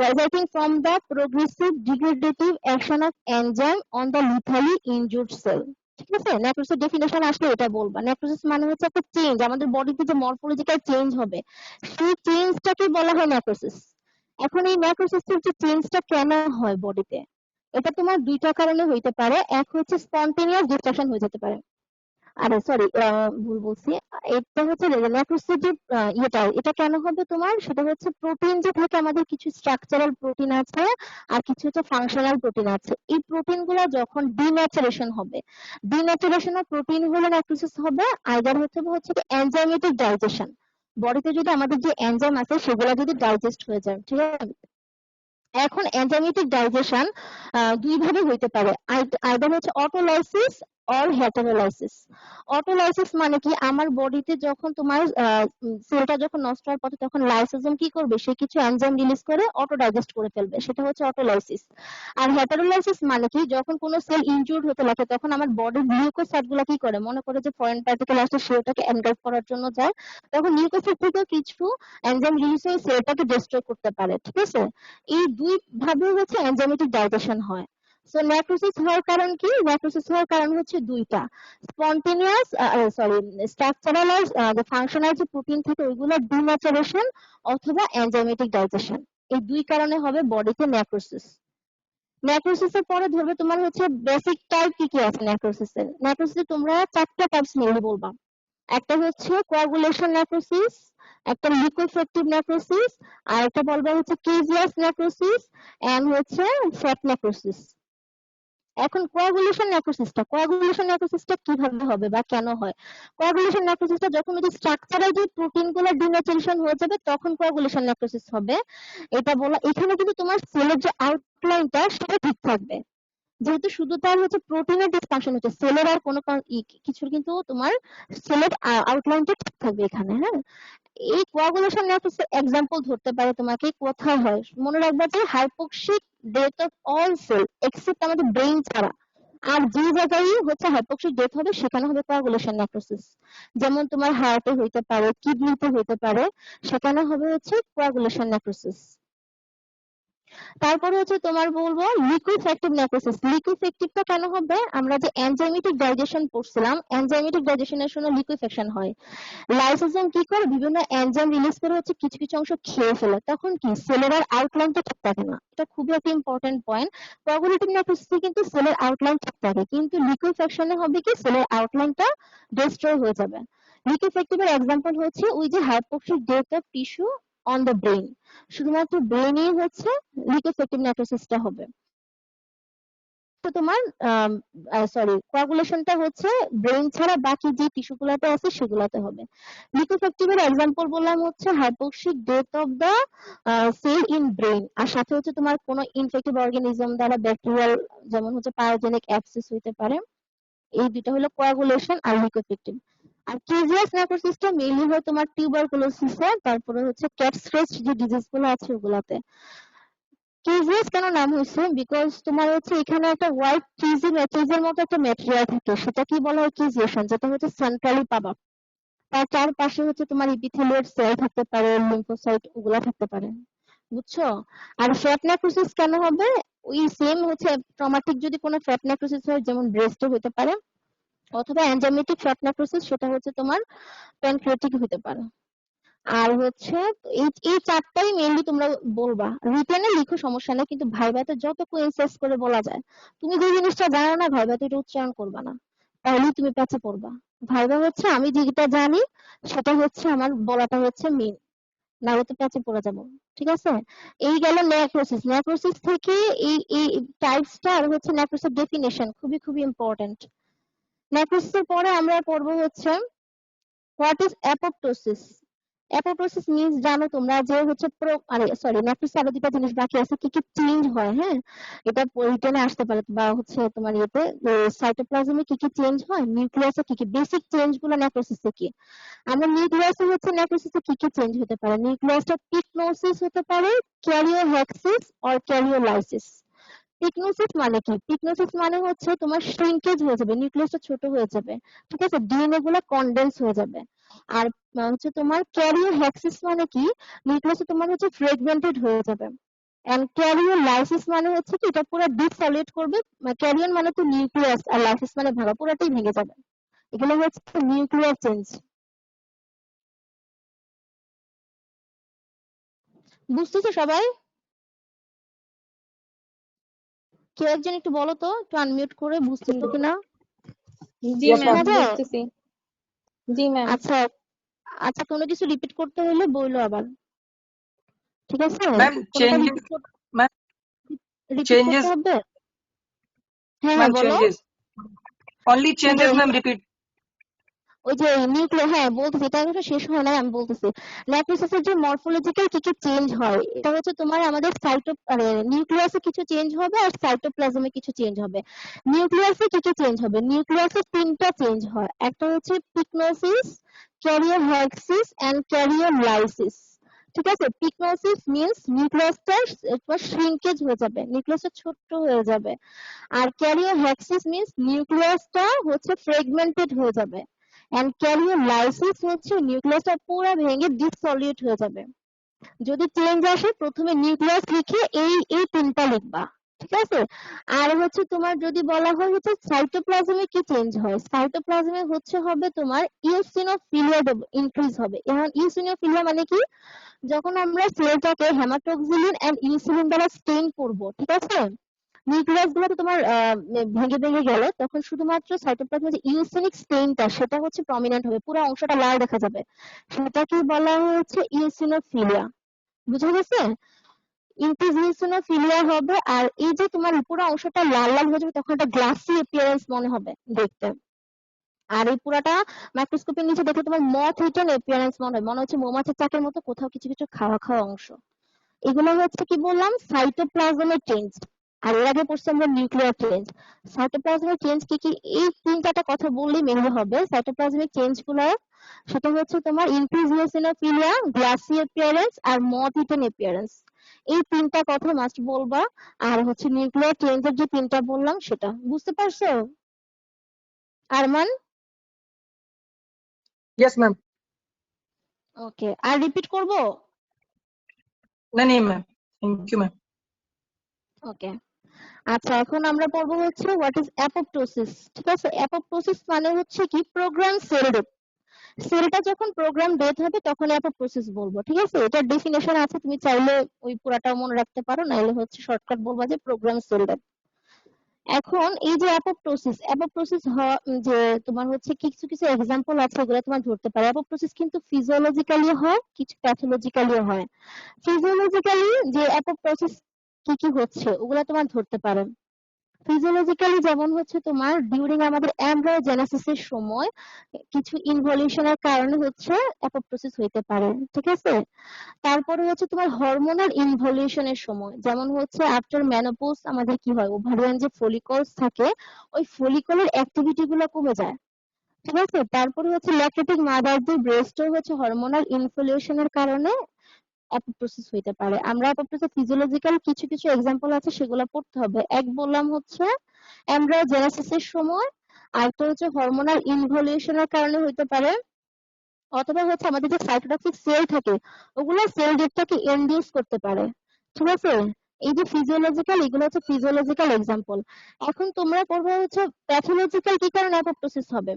resulting from the progressive degradative action of enzyme on the lethally injured cell. ঠিক আছে? Necrosis definition আসলে এটা বলবা। Necrosis মানে হচ্ছে একটা change, আমাদের বডিতে যে মরফোলজিক্যাল চেঞ্জ হবে সেই চেঞ্জটাকে বলা হয় নেক্রোসিস। এখন এই নেক্রোসিসের যে চেঞ্জটা কেন হয় বডিতে, এটা তোমার দুইটা কারণে হইতে পারে। এক হচ্ছে স্পন্টেনিয়াস ডিস্ট্রাকশন হয়ে যেতে পারে, আরে সরি ভুল বলছি, এটা হচ্ছে নেক্রোসিস যে এটা কেন হবে তোমার, সেটা হচ্ছে প্রোটিন যে থাকে, আমাদের কিছু স্ট্রাকচারাল প্রোটিন আছে আর কিছু হচ্ছে ফাংশনাল প্রোটিন আছে। এই প্রোটিন গুলা যখন ডিন্যাচারেশন হবে, ডিন্যাচারেশন অফ প্রোটিন হলে নেক্রোসিস হবে। আইদার হচ্ছে এনজাইমেটিক ডাইজেশন, বডিতে যদি আমাদের যে এনজাইম আছে সেগুলো যদি ডাইজেস্ট হয়ে যায়, ঠিক আছে? এখন এনজাইমেটিক ডাইজেশন দুই ভাবে হইতে পারে, আইদার হচ্ছে অটোলাইসিস অর হেটারোলাইসিস। অটোলাইসিস মানে কি, আমার বডিতে যখন তোমার সেলটা যখন নষ্ট হওয়ার পথে তখন লাইসোজোম কি করবে, সে কিছু এনজাইম রিলিজ করে অটো ডাইজেস্ট করে ফেলবে, সেটা হচ্ছে অটোলাইসিস। আর হেটারোলাইসিস মানে কি, যখন কোনো সেল ইনজুর্ড হতে লাগে তখন আমার বডির লিউকোসাইট গুলা কি করে, মনে করে যে ফরেন পার্টিকেল আসলে সেটাকে এনগালফ করার জন্য যায়, তখন লিউকোসাইট থেকে কিছু এনজাইম রিলিজ হয়ে সেলটাকে ডিস্ট্রয় করতে পারে, ঠিক আছে? এই দুই ভাবে হচ্ছে এনজাইমেটিক ডাইজেশন হয়। সো নেক্রোসিস হওয়ার কারণ কি, নেক্রোসিস হওয়ার কারণ হচ্ছে দুইটা, স্পন্টেনিয়াস সরি স্ট্রাকচারাল আর ফাংশনাল যে প্রোটিন থাকে ওইগুলো ডিন্যাচারেশন অথবা এনজাইমেটিক ডাইজেশন, এই দুই কারণে হবে বডিতে নেক্রোসিস। নেক্রোসিসের পরে ধরবে তোমার হচ্ছে বেসিক টাইপ কি কি আছে নেক্রোসিসের। নেক্রোসিসে তোমরা চারটা টাইপস মেনলি বলবা। একটা হচ্ছে কোয়াগুলেশন নেক্রোসিস, একটা লিকোফ্যাক্টিভ নেক্রোসিস, আর একটা বলবা হচ্ছে কেজিয়াস নেক্রোসিস এন্ড হচ্ছে ফ্যাট নেক্রোসিস। এখন কোয়াগুলেশন নেক্রোসিসটা কিভাবে হবে বা কেন হয়? কোয়াগুলেশন নেক্রোসিসটা যখন ওই স্ট্রাকচারাল যে প্রোটিন গুলো ডিন্যাচারেশন হয়ে যাবে তখন কোয়াগুলেশন নেক্রোসিস হবে। এটা বলা, এখানে কিন্তু তোমার সেলের যে আউটলাইনটা সেটা ঠিক থাকবে, যেহেতু শুধু তার হচ্ছে প্রোটিনের ডিসফাংশন হচ্ছে, সেলের আর কোনো কিছু কিন্তু তোমার সেলের আউটলাইনটা ঠিক থাকবে এখানে, হ্যাঁ। এই কোয়াগুলেশন নেক্রোসিস এক্সাম্পল ধরতে পারে তোমাকে কোথায় হয়, মনে রাখবা যে hypoxic death of all cell except আমাদের ব্রেইন ছাড়া, আর যে জায়গায় হচ্ছে হাইপোক্সিক ডেথ হবে সেখানে হবে কোয়াগুলেশন নেক্রোসিস। যেমন তোমার হার্টে হইতে পারে, কিডনিতে হইতে পারে, সেখানে হবে হচ্ছে কোয়াগুলেশন নেক্রোসিস। তারপরে হচ্ছে তোমার বলবো লিকুইফ্যাক্টিভ নেক্রোসিস। লিকুইফ্যাক্টিভটা কেন হবে? আমরা যে এনজাইমেটিক ডাইজেশন পড়ছিলাম, এনজাইমেটিক ডাইজেশনের সময় লিকুইফ্যাকশন হয়। লাইসোসোম কি করে? বিভিন্ন এনজাইম রিলিজ করে হচ্ছে কিছু কিছু অংশ খেয়ে ফেলে, তখন কি সেলের আর আউটলাইনটা ঠিক থাকে না। এটা খুবই একটা ইম্পর্টেন্ট পয়েন্ট। কোয়াগুলেটিভ নেক্রোসিসে কিন্তু সেলের আউটলাইন ঠিক থাকে, কিন্তু লিকুইফ্যাকশনে হবে কি সেলের আউটলাইনটা ডিস্ট্রয় হয়ে যাবে। লিকুইফ্যাক্টিভের এক্সাম্পল হচ্ছে ওই যে hypoxic death of tissue on the brain, শুধুমাত্র ব্রেনেই হচ্ছে লিকুইফ্যাক্টিভ নেক্রোসিসটা হবে। তো তোমার কোয়াগুলেশনটা হচ্ছে ব্রেন ছাড়া বাকি যে টিস্যুগুলোতে আছে সেগুলোতে হবে। লিকুইফ্যাক্টিভের এক্সাম্পল বললাম হচ্ছে hypoxic death of the cell in brain, আর সাথে হচ্ছে তোমার কোনো ইনফেক্টিভ অর্গানিজম দ্বারা ব্যাকটেরিয়াল, যেমন হচ্ছে পায়োজেনিক অ্যাবসেস হইতে পারে। এই দুটো হলো কোয়াগুলেশন আর লিকুইফ্যাক্টিভ। আর কিজিয়াস নেক্রোসিসটা মেইনলি হয় তোমার টিউবারকুলোসিসে, তারপরে হচ্ছে ক্যাট স্ট্রেচ যে ডিজিজ গুলো আছে ওগুলাতে। কিজিয়াস কেন নাম হয়েছে? বিকজ তোমার হচ্ছে এখানে একটা হোয়াইট চিজি চিজের মতো একটা ম্যাটেরিয়াল থাকে, সেটা কি বলা হয় কিজিয়েশন, যেটা হচ্ছে সেন্ট্রালি পাবা। তার চারপাশে হচ্ছে তোমার ইপিথেলিয়াল সেল থাকতে পারে, লিম্ফোসাইট ওগুলা থাকতে পারে, বুঝছো? আর ফ্যাট নেক্রোসিস কেন হবে? ওই সেম হচ্ছে ট্রমাটিক যদি কোনো ফ্যাট নেক্রোসিস হয়, যেমন ব্রেস্টে হতে পারে, অথবা এনজাইমেটিক ফ্যাট নেক্রোসিস, সেটা হচ্ছে তোমার প্যানক্রিয়াটিক হতে পারে। আর হচ্ছে এই চারটাই মেইনলি তোমরা বলবা, রিটেনে লিখো সমস্যা নেই, কিন্তু ভাইভাতে যত কোইন্সেস করে বলা যায়। তুমি যে জিনিসটা জানো না ভাইভাতে এটা উচ্চারণ করবা না, তাহলেই তুমি প্যাচে পড়বা। ভাইভা হচ্ছে আমি যেটা জানি সেটা হচ্ছে আমার বলাটা হচ্ছে মেইন, নাহলে তো প্যাচে পড়ে যাবো। ঠিক আছে? এই গেল নেক্রোসিস। নেক্রোসিস থেকে এই টাইপসটা আর হচ্ছে নেক্রোসিস ডেফিনেশন খুবই খুবই ইম্পর্টেন্ট। নেক্রোসিসের পরে আমরা পড়বো হচ্ছে what is apoptosis. Apoptosis means জানো তোমরা যে হচ্ছে নেক্রোসিস আরো দুটা জিনিস বাকি আছে, কি কি চেঞ্জ হয়। হ্যাঁ, এটা রিটেনে আসতে পারে বা হচ্ছে তোমার ইয়েতে সাইটোপ্লাজমে কি কি চেঞ্জ হয়, নিউক্লিয়াসে কি কি বেসিক চেঞ্জ গুলো নেক্রোসিসে কি। আমরা নিউক্লিয়াসে হচ্ছে নেক্রোসিসে কি কি চেঞ্জ হতে পারে, নিউক্লিয়াসটা পিকনোসিস হতে পারে, ক্যারিওহেক্সিস অর ক্যারিওলাইসিস। পিকনোসিস মানে কি? পিকনোসিস মানে হচ্ছে তোমার শ্রিঙ্কেজ হয়ে যাবে, নিউক্লিয়াসটা ছোট হয়ে যাবে, ঠিক আছে, ডিএনএ গুলা কনডেন্স হয়ে যাবে। আর হচ্ছে তোমার ক্যারিওহেক্সিস মানে কি? নিউক্লিয়াসটা তোমার হচ্ছে ফ্র্যাগমেন্টেড হয়ে যাবে। এন্ড ক্যারিওলাইসিস মানে হচ্ছে কি এটা পুরো ডিসঅলিড করবে। ক্যারিয়ন মানে তো নিউক্লিয়াস, আর লাইসিস মানে ভাঙা, পুরোটাই ভেঙে যাবে। এগুলো হচ্ছে নিউক্লিয়ার চেঞ্জ। বুঝতেছো সবাই? কেউ একজন একটু বলো তো, একটু আনমিউট করে, বুঝতেছো কিনা? জি Yes, ম্যাম, ma'am. শোনা যায়? বুঝতেছি। জি ম্যাম। আচ্ছা আচ্ছা, কোনো কিছু রিপিট করতে হলে বইলো আবার, ঠিক আছে? Ma'am, কোনটা changes, ma'am, রিপিট করতে changes, হবে? হ্যাঁ ma'am, বলো। changes. Only ওই যে changes, ma'am, repeat. নিউক্লিয়ার, হ্যাঁ বলতেছি, এটা এখনো শেষ হয় নাই, আমি বলতেছি। নেক্রোসিসের যে মরফোলজিক্যাল কি কি চেঞ্জ হয়, এটা হচ্ছে তোমার আমাদের নিউক্লিয়াসে কিছু চেঞ্জ হবে আর সাইটোপ্লাজমে কিছু চেঞ্জ হবে। নিউক্লিয়াসে কি কি চেঞ্জ হবে? নিউক্লিয়াসে তিনটা চেঞ্জ হয়, একটা হচ্ছে পিকনোসিস, ক্যারিওহেক্সিস এন্ড ক্যারিওলাইসিস। ঠিক আছে? পিকনোসিস মিন্স নিউক্লিয়াসটা শ্রিঙ্কেজ হয়ে যাবে, নিউক্লিয়াসটা ছোট হয়ে যাবে। আর ক্যারিওহেক্সিস মিন্স নিউক্লিয়াসটা হচ্ছে ফ্র্যাগমেন্টেড হয়ে যাবে। এন্ড ক্যারিওলাইসিস হচ্ছে নিউক্লিয়াসটা পুরো ভেঙে ডিসসলিউট হয়ে যাবে। যদি চেঞ্জ আসে প্রথমে নিউক্লিয়াস লিখে এই তিনটা লিখবা, ঠিক আছে? আর হচ্ছে তোমার যদি বলা হয় হচ্ছে সাইটোপ্লাজমে কি চেঞ্জ হয়, সাইটোপ্লাজমে হচ্ছে হবে তোমার ইওসিনোফিলিয়া ইনক্রিজ হবে। এখন ইওসিনোফিলিয়া মানে কি? যখন আমরা সেলটাকে হেমাটোক্সিলিন এন্ড ইনসুলিন দ্বারা স্টেইন করব, ঠিক আছে, নিউক্লিয়াস গুলো তো তোমার ভেঙে ভেঙে গেল, তখন শুধুমাত্র সাইটোপ্লাজমের যে ইউসিনিক স্টেইনটা সেটা হচ্ছে প্রমিনেন্ট হবে, পুরো অংশটা লাল দেখা যাবে, সেটাকে বলা হচ্ছে ইওসিনোফিলিয়া। বুঝা গেছে? ইনক্রিজ ইওসিনোফিলিয়া হবে। আর এই যে তোমার পুরো অংশটা লাল লাল হয়ে যাবে, তখন একটা গ্লাসি অ্যাপিয়ারেন্স মনে হবে দেখতে। আর এই পুরাটা মাইক্রোস্কোপের নিচে দেখে তোমার মথ ইটার্ন অ্যাপিয়ারেন্স মনে হয়, মনে হচ্ছে মৌমাছির চাকের মতো কোথাও কিছু কিছু খাওয়া খাওয়া অংশ। এগুলো হচ্ছে কি বললাম, সাইটোপ্লাজমের চেঞ্জ। আর এর আগে পড়ছি আমরা নিউক্লিয়ার চেঞ্জ। সাইটোপ্লাজমিক চেঞ্জ কি কি, এই তিন চারটা কথা বললেই মেনলি হবে। সাইটোপ্লাজমিক চেঞ্জ গুলো সেটা হচ্ছে তোমার ইনক্রিজ ইওসিনোফিলিয়া, গ্লাসি অ্যাপিয়ারেন্স আর মথ ইটেন অ্যাপিয়ারেন্স, এই তিনটা কথা মাস্ট বলবা। আর হচ্ছে নিউক্লিয়ার চেঞ্জের যে তিনটা বললাম সেটা বুঝতে পারছো আরমান? Yes, ma'am. ওকে, আর রিপিট করব? नहीं ma'am. Thank you, ma'am. ওকে, আচ্ছা এখন আমরা পড়বো হচ্ছে হোয়াট ইজ অ্যাপোপ্টোসিস। ঠিক আছে, অ্যাপোপ্টোসিস মানে হচ্ছে কি প্রোগ্রাম সেল ডেথ। সেলটা যখন প্রোগ্রাম ডেথ হবে তখন অ্যাপোপ্টোসিস বলবো। ঠিক আছে, এটার ডেফিনেশন আছে, তুমি চাইলে ওই পুরাটা মনে রাখতে পারো, নাইলে হচ্ছে শর্টকাট বলবা যে প্রোগ্রাম সেল ডেথ। এখন এই যে অ্যাপোপ্টোসিস, যে তোমার হচ্ছে কিছু কিছু এক্সাম্পল আছে ওগুলো তোমার ধরতে পারে। অ্যাপোপ্টোসিস কিন্তু ফিজিওলজিক্যালি হয়, কিছু প্যাথোলজিক্যালিও হয়। ফিজিওলজিক্যালি যে অ্যাপোপ্টোসিস কি কি হচ্ছে ওগুলা তোমার ধরতে পারো। ফিজিওলজিক্যালি যেমন হচ্ছে তোমার ডিউরিং আমাদের এমব্রায়োজেনেসিসের সময় কিছু ইনভলিউশনের কারণে হচ্ছে অ্যাপোপ্টোসিস হইতে পারে। ঠিক আছে, তারপরে হচ্ছে তোমার হরমোনাল ইনভলিউশনের সময়, যেমন হচ্ছে আফটার মেনোপজ আমাদের কি হয়, ওভারিয়ান যে ফলিকলস থাকে ওই ফলিকলের অ্যাক্টিভিটি গুলো কমে যায়। ঠিক আছে, তারপরে হচ্ছে ল্যাকটেটিং মাদারদের ব্রেস্টও হচ্ছে হরমোনাল ইনফ্লুয়েশনের কারণে অ্যাপোপ্টোসিস হইতে পারে। আমরা অ্যাপোপ্টোসিস ফিজিওলজিক্যাল কিছু কিছু এক্সাম্পল আছে সেগুলো পড়তে হবে। এক বললাম হচ্ছে এমব্রায়োজেনেসিসের সময়, আর একটা হচ্ছে হরমোনাল ইনভলিউশনের কারণে হইতে পারে, অথবা হচ্ছে আমাদের যে সাইটোটক্সিক সেল থাকে ওগুলো সেল ডেথটাকে ইনডিউস করতে পারে। ঠিক আছে, এই যে ফিজিওলজিক্যাল, এগুলো হচ্ছে ফিজিওলজিক্যাল এক্সাম্পল। এখন তোমরা পড়বে হচ্ছে প্যাথোলজিক্যাল কি কারণে অ্যাপোপ্টোসিস হবে।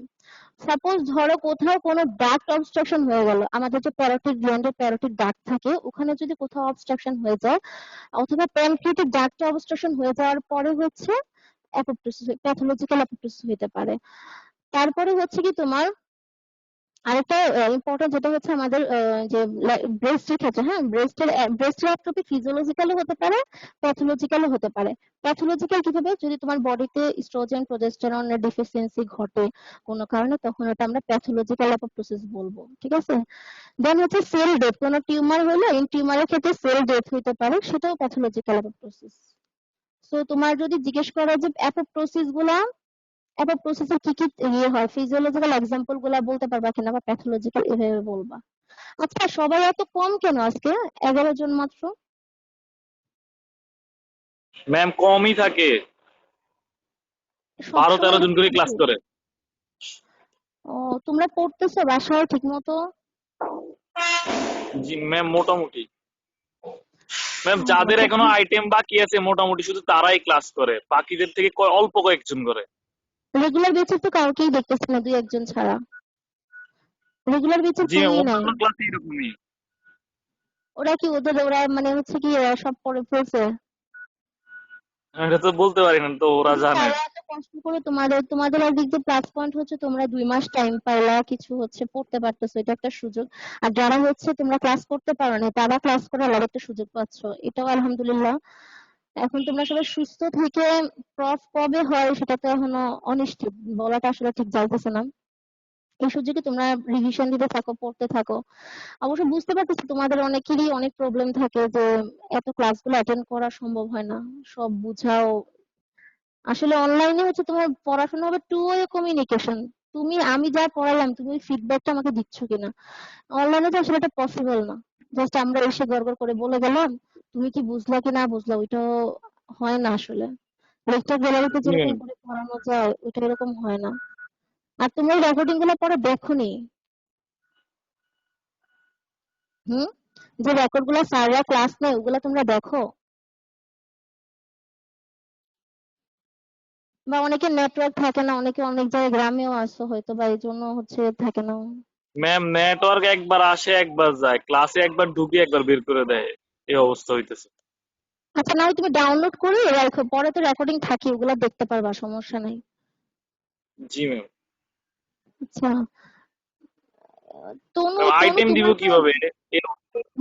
সাপোজ ধরো কোথাও কোনো ডাক্ট অবস্ট্রাকশন হয়ে গেল, আমাদের যে প্যারোটিড গ্ল্যান্ডের প্যারোটিড ডাক্ট থাকে ওখানে যদি কোথাও অবস্ট্রাকশন হয়ে যায়, অথবা প্যানক্রিয়াটিক ডাক্টে অবস্ট্রাকশন হয়ে যাওয়ার পরে হচ্ছে অ্যাপোপ্টোসিস, প্যাথোলজিক্যাল অ্যাপোপ্টোসিস হতে পারে। তারপরে হচ্ছে কি তোমার আরেকটা ইম্পর্টেন্ট যেটা হচ্ছে আমাদের যে ব্রেস্টের ক্ষেত্রে, হ্যাঁ ব্রেস্টের অ্যাট্রফি ফিজিওলজিক্যালও হতে পারে, প্যাথোলজিক্যালও হতে পারে। প্যাথোলজিক্যাল কিভাবে, যদি তোমার বডিতে ইস্ট্রোজেন প্রোজেস্টেরনের ডিফিসিয়েন্সি ঘটে কোনো কারণে, তখন এটা আমরা প্যাথোলজিক্যাল অ্যাপোপ্টোসিস বলবো। ঠিক আছে, দেন হচ্ছে সেল ডেথ, কোনো টিউমার হলে এই টিউমারের ক্ষেত্রে সেল ডেথ হইতে পারে, সেটাও প্যাথোলজিক্যাল অ্যাপোপ্টোসিস। সো তোমার যদি জিজ্ঞেস করে যে অ্যাপোপ্টোসিসের কি কি ইয়ে হয়, ফিজিওলজিক্যাল এক্সাম্পল গুলা বলতে পারবা কিনা, বা প্যাথোলজিক্যাল এভাবে বলবা। আচ্ছা সবাই এত কম কেন আজকে, 11 জন মাত্র? ম্যাম কমই থাকে, 12-13 সবসময় জন করে ক্লাস করে। ও, তোমরা পড়তেছো বাসায় ঠিক মতো? জি ম্যাম, মোটামুটি। ম্যাম যাদের এখনো আইটেম বাকি আছে মোটামুটি শুধু তারাই ক্লাস করে, বাকিদের থেকে অল্প কয়েকজন করে। রেগুলার বেসিস তো কাউকেই দেখতেছি না, দুই একজন ছাড়া। রেগুলার বেসিস জি নেই নাই। অন্যান্য ক্লাসে এরকমই। ওরা মানে হচ্ছে কি সব পড়ে ফেলছে? এটা তো বলতে পারি না, তো ওরা জানে। তারা এত কষ্ট করে তোমাদের একদিক দিয়ে প্লাস পয়েন্ট হচ্ছে তোমরা 2 মাস টাইম পাইলা, কিছু হচ্ছে পড়তে পারতেছো, এটা একটা সুযোগ। আর যারা হচ্ছে তোমরা ক্লাস করতে পারো না তারা ক্লাস করার আরেকটা সুযোগ পাচ্ছ, এটাও আলহামদুলিল্লাহ। এখন তোমরা সবাই সুস্থ থেকে প্রফ কবে হয় সেটা তো এখনো অনিশ্চিত, বলাটা আসলে ঠিক যাইতেছে না। এই সুযোগে তোমরা রিভিশন দিতে থাকো, পড়তে থাকো। অবশ্য বুঝতে পারতেছি তোমাদের অনেকেরই অনেক প্রবলেম থাকে যে এত ক্লাসগুলো অ্যাটেন্ড করা সম্ভব হয় না, সব বুঝাও। আসলে অনলাইনে হচ্ছে তোমার পড়াশোনা হবে টু ওয়ে কমিউনিকেশন, আমি যা পড়ালাম তুমি ফিডব্যাকটা আমাকে দিচ্ছ কিনা। অনলাইনে তো আসলে এটা পসিবল না, জাস্ট আমরা এসে গড়গড় করে বলে গেলাম, তুমি কি বুঝলা কি না বুঝলা ওইটাও হয় না আসলে। লেকচার গ্যালারিতে জি যেরকম ম্যাম। করে পড়ানো যায় ওইটা এরকম হয় না। আর তুমি রেকর্ডিং গুলো পরে দেখোনি? হুম, যে রেকর্ড গুলো স্যাররা ক্লাস নেয় ওগুলা তোমরা দেখো? বা অনেকের নেটওয়ার্ক থাকে না, অনেকে অনেক জায়গায় গ্রামেও আসো হয়তো, বা এই জন্য হচ্ছে থাকে না। ম্যাম নেটওয়ার্ক একবার আসে একবার যায়, ক্লাসে একবার ঢুকি একবার বের করে দেয়, এই অবস্থা হইতেছে। আচ্ছা, না হয় তুমি ডাউনলোড করে রাখো, পরে তো রেকর্ডিং থাকে ওগুলা দেখতে পারবা, সমস্যা নাই। জি ম্যাম। আচ্ছা, তনু ম্যাম তনু আইটেম দিব তোমার তো, কিভাবে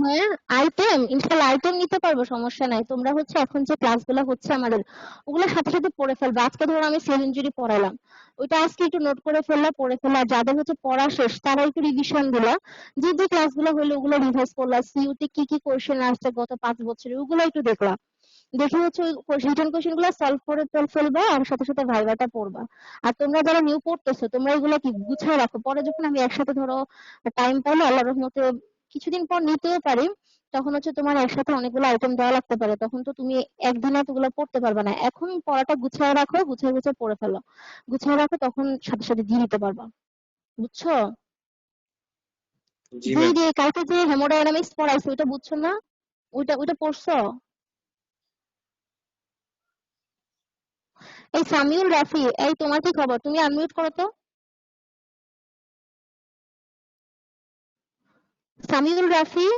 হ্যাঁ আইটেম ইনশাল্লাহ আইটেম নিতে পারবো, সমস্যা নাই। তোমরা হচ্ছে এখন যে ক্লাসগুলো হচ্ছে আমাদের ওগুলোর সাথে সাথে পড়ে ফেলবে। আজকে ধরো আমি সেল ইনজুরি পড়ালাম, ওইটা আজকে একটু নোট করে ফেললা, পড়ে ফেললা। আর যাদের হচ্ছে পড়া শেষ তারা একটু রিভিশন দিলা, যে যে ক্লাসগুলো হলো ওগুলো রিভাইজ করলা, সিইউতে কি কি কোশ্চেন আসছে গত 5 বছরে ওগুলো একটু দেখলা। দেখে হচ্ছে ওই রিটেন কোশ্চেন গুলো সলভ করে ফেলবা আর সাথে সাথে ভাইভাটা পড়বা। আর তোমরা যারা নিউ পড়তেছো তোমরা এগুলো কি গুছিয়ে রাখো, পরে যখন আমি একসাথে ধরো টাইম পাইলে আল্লাহর রহমতে কিছুদিন পর নিতেও পারি, তখন হচ্ছে তোমার একসাথে অনেকগুলো আইটেম দেওয়া লাগতে পারে, তখন তো তুমি একদিনে এতগুলো পড়তে পারবে না। এখন পড়াটা গুছিয়ে রাখো, গুছিয়ে গুছিয়ে পড়ে ফেলো, গুছিয়ে রাখো, তখন সাথে সাথে দিয়ে দিতে পারবা। বুঝছো? জি দিয়ে ম্যাম। দিয়ে কালকে যে হেমোডাইনামিক্স পড়াইছে ওইটা বুঝছো না? ওইটা ওইটা পড়ছো? এই সামিউল রাফি, এই তোমার কি খবর? তুমি আনমিউট করো তো। সামিউল রাফি,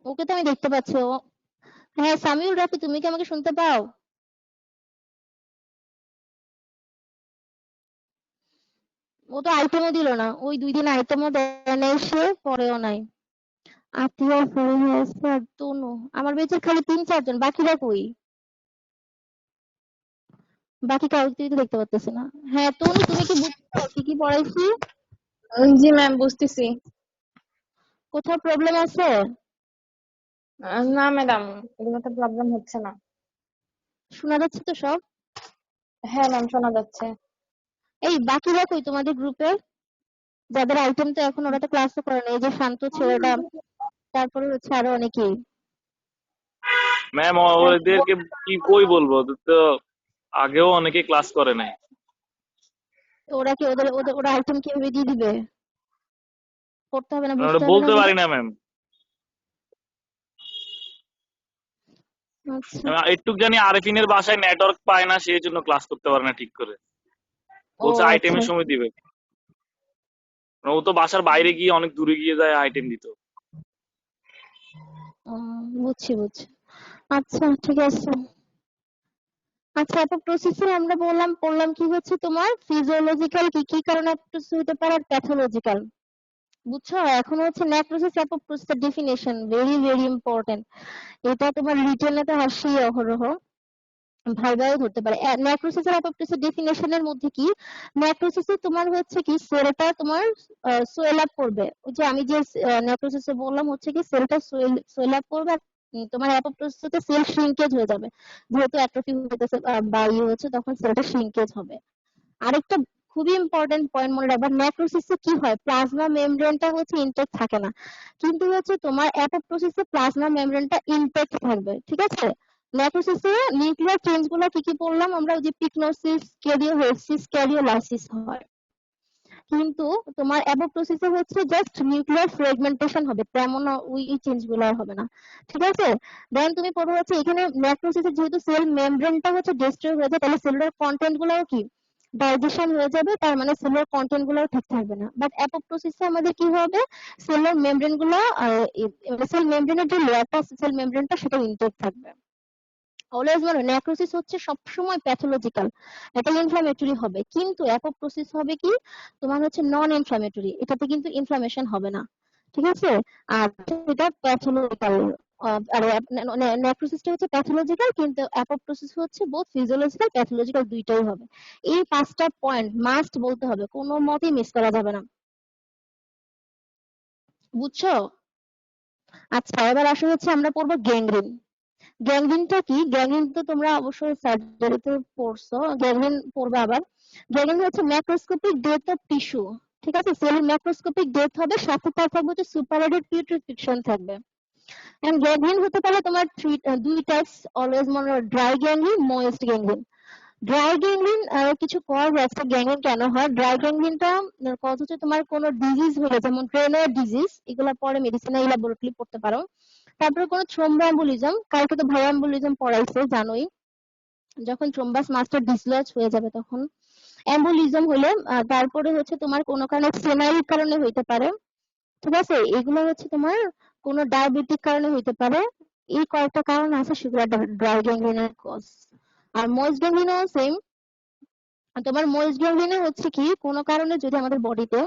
ওকে তো আমি দেখতে পাচ্ছি। ও হ্যাঁ, সামিউল রাফি, তুমি কি আমাকে শুনতে পাও? ও তো আইটেমও দিল না, ওই 2 দিন আইটেমও দেয় নাই, সে পরেও নাই। আতিয়া, ফরিহাস, তনু, আমার বেঁচে খালি 3-4 জন, বাকিরা কই? বাকি কাউকে তো দেখতে পাচ্তেছি না। হ্যাঁ তনু, তুমি কি বুঝছো কি কি পড়াইছি? জি ম্যাম, বুঝতেছি। কোথাও প্রবলেম আছে? না ম্যাডাম, এগুলো তো প্রবলেম হচ্ছে না। শোনা যাচ্ছে তো সব? হ্যাঁ ম্যাম, শোনা যাচ্ছে। এই বাকিরা কই তোমাদের গ্রুপে? যাদের আইটেম তো এখন ওরা তো ক্লাসও করে না, এই যে শান্ত ছেলেটা, তারপরে হচ্ছে আরো অনেকেই। ম্যাম ওদেরকে কি কই বলবো, ওদের তো আগেও অনেকে ক্লাস করে নাই। তো ওরা কি ওদের ওদের ওরা আইটেম কিভাবে দিয়ে দিবে? পড়তে হবে না, মানে বুঝতে ওটা হবে না বলতে ওগুলো? পারি না ম্যাম। আচ্ছা। একটু জানি আরেফিনের বাসায় নেটওয়ার্ক পায় না, সেই জন্য ক্লাস করতে পারে না ঠিক করে। ও বলছে আচ্ছা। আইটেমের সময় দিবে। মানে ও তো বাসার বাইরে গিয়ে অনেক দূরে গিয়ে যায় আইটেম দিত। বুঝছি বুঝছি। আচ্ছা ঠিক আছে। আচ্ছা, অ্যাপোপ্টোসিসে আমরা পড়লাম কি হচ্ছে তোমার ফিজিওলজিক্যাল কি কি কারণে অ্যাপোপ্টোসিস হতে পারে আর প্যাথোলজিক্যাল। বুঝছো? এখন হচ্ছে নেক্রোসিস অ্যাপোপ্টোসিসের ডেফিনেশন ভেরি ভেরি ইম্পর্টেন্ট। এটা তোমার রিটেনে তো আসেই অহরহ, ভাইভাও ধরতে পারে। নেক্রোসিস আর অ্যাপোপ্টোসিসের ডেফিনেশনের মধ্যে কি, নেক্রোসিসে তোমার হচ্ছে কি সেলটা তোমার সোয়েল আপ করবে। ওই যে আমি যে নেক্রোসিসে বললাম হচ্ছে কি সেলটা সোয়েল আপ করবে, আর তোমার অ্যাপোপ্টোসিসে সেল শ্রিঙ্কেজ হয়ে যাবে, যেহেতু অ্যাট্রফি হইতেছে বা ইয়ে হচ্ছে, তখন সেলটা শ্রিঙ্কেজ হবে। আরেকটা খুবই ইম্পর্টেন্ট পয়েন্ট মনে রাখবা, নেক্রোসিসে কি হয়, প্লাজমা মেমব্রেনটা হচ্ছে ইনটেক্ট থাকে না, কিন্তু হচ্ছে তোমার অ্যাপোপ্টোসিসে প্লাজমা মেমব্রেনটা ইনটেক্ট থাকবে। ঠিক আছে? নেক্রোসিসে নিউক্লিয়ার চেঞ্জ গুলো কি কি বললাম আমরা, ওই যে পিকনোসিস, ক্যারিওহেসিস, ক্যারিওলাইসিস হয়, কিন্তু তোমার অ্যাপোপ্টোসিসে হচ্ছে জাস্ট নিউক্লিয়ার ফ্র্যাগমেন্টেশন হবে, তেমন ওই চেঞ্জ গুলো আর হবে না। ঠিক আছে? দেন তুমি পড়বে হচ্ছে এখানে নেক্রোসিসে যেহেতু সেল মেমব্রেনটা হচ্ছে ডিস্ট্রয় হয়ে যায়, তাহলে সেলুলার কন্টেন্ট গুলো কি ডাইজেশন হয়ে যাবে, তার মানে সেলুলার কন্টেন্ট গুলো ঠিক থাকবে না। বাট অ্যাপোপ্টোসিসে আমাদের কি হবে, সেলুলার মেমব্রেন গুলো, সেল মেমব্রেনের যে লেয়ারটা, সেল মেমব্রেনটা সেটা ইনটেক্ট থাকবে। অলওয়েজ মনে, নেক্রোসিস হচ্ছে সবসময় প্যাথোলজিক্যাল, এটা ইনফ্লামেটরি হবে, কিন্তু অ্যাপোপ্টোসিস হবে কি তোমার হচ্ছে নন ইনফ্লামেটরি, এটাতে কিন্তু ইনফ্লামেশন হবে না। ঠিক আছে? আর এটা প্যাথোলজিক্যাল। আর নেক্রোসিসটা হচ্ছে প্যাথোলজিক্যাল, কিন্তু অ্যাপোপ্টোসিস হচ্ছে বোথ ফিজিওলজিক্যাল প্যাথোলজিক্যাল দুইটাই হবে। এই 5টা পয়েন্ট মাস্ট বলতে হবে, কোনো মতেই মিস করা যাবে না। বুঝছো? আচ্ছা, এবার আসলে হচ্ছে আমরা পড়বো গ্যাংগ্রিন। গ্যাংগ্রিনটা কি? গ্যাংগ্রিন তো তোমরা অবশ্যই সার্জারিতে পড়ছো, গ্যাংগ্রিন পড়বে আবার। গ্যাংগ্রিন হচ্ছে ম্যাক্রোস্কোপিক ডেথ অফ টিস্যু। ঠিক আছে? সেলের ম্যাক্রোস্কোপিক ডেথ হবে, সাথে তার থাকবে হচ্ছে সুপারএডেড পিউট্রিফিকেশন থাকবে। এন্ড গ্যাংগ্রিন হতে পারে তোমার দুই টাইপস, অলওয়েজ মনে রাখো, dry gangrene, moist gangrene. Dry gangrene কিছু কজ আছে গ্যাংগ্রিন কেন হয়। ড্রাই গ্যাংগ্রিনটা কজ হচ্ছে তোমার কোনো ডিজিজ হলে, যেমন ক্রেনোয়েড ডিজিজ, এগুলা পরে মেডিসিনাল ল্যাবরেটরি পড়তে পারো। তারপরে কোনো থ্রোম্বোএম্বলিজম, কালকে তো ভাইয়া এম্বলিজম পড়াইছে জানোই, যখন থ্রোম্বাস মাস্টার ডিসলজ হয়ে যাবে তখন এম্বলিজম হলে। তারপরে হচ্ছে তোমার কোনো কারণে সেনাইল কারণে হইতে পারে। ঠিক আছে? এগুলো হচ্ছে তোমার কোনো ডায়াবেটিক কারণে হইতে পারে। এই কয়েকটা কারণ আছে, সেগুলো ড্রাই গ্যাংগ্রিনের কজ। আর মোয়েস্ট গ্যাংগ্রিনও সেম। তোমার মোয়েস্ট গ্যাংগ্রিনে হচ্ছে কি কোনো কারণে যদি আমাদের বডিতে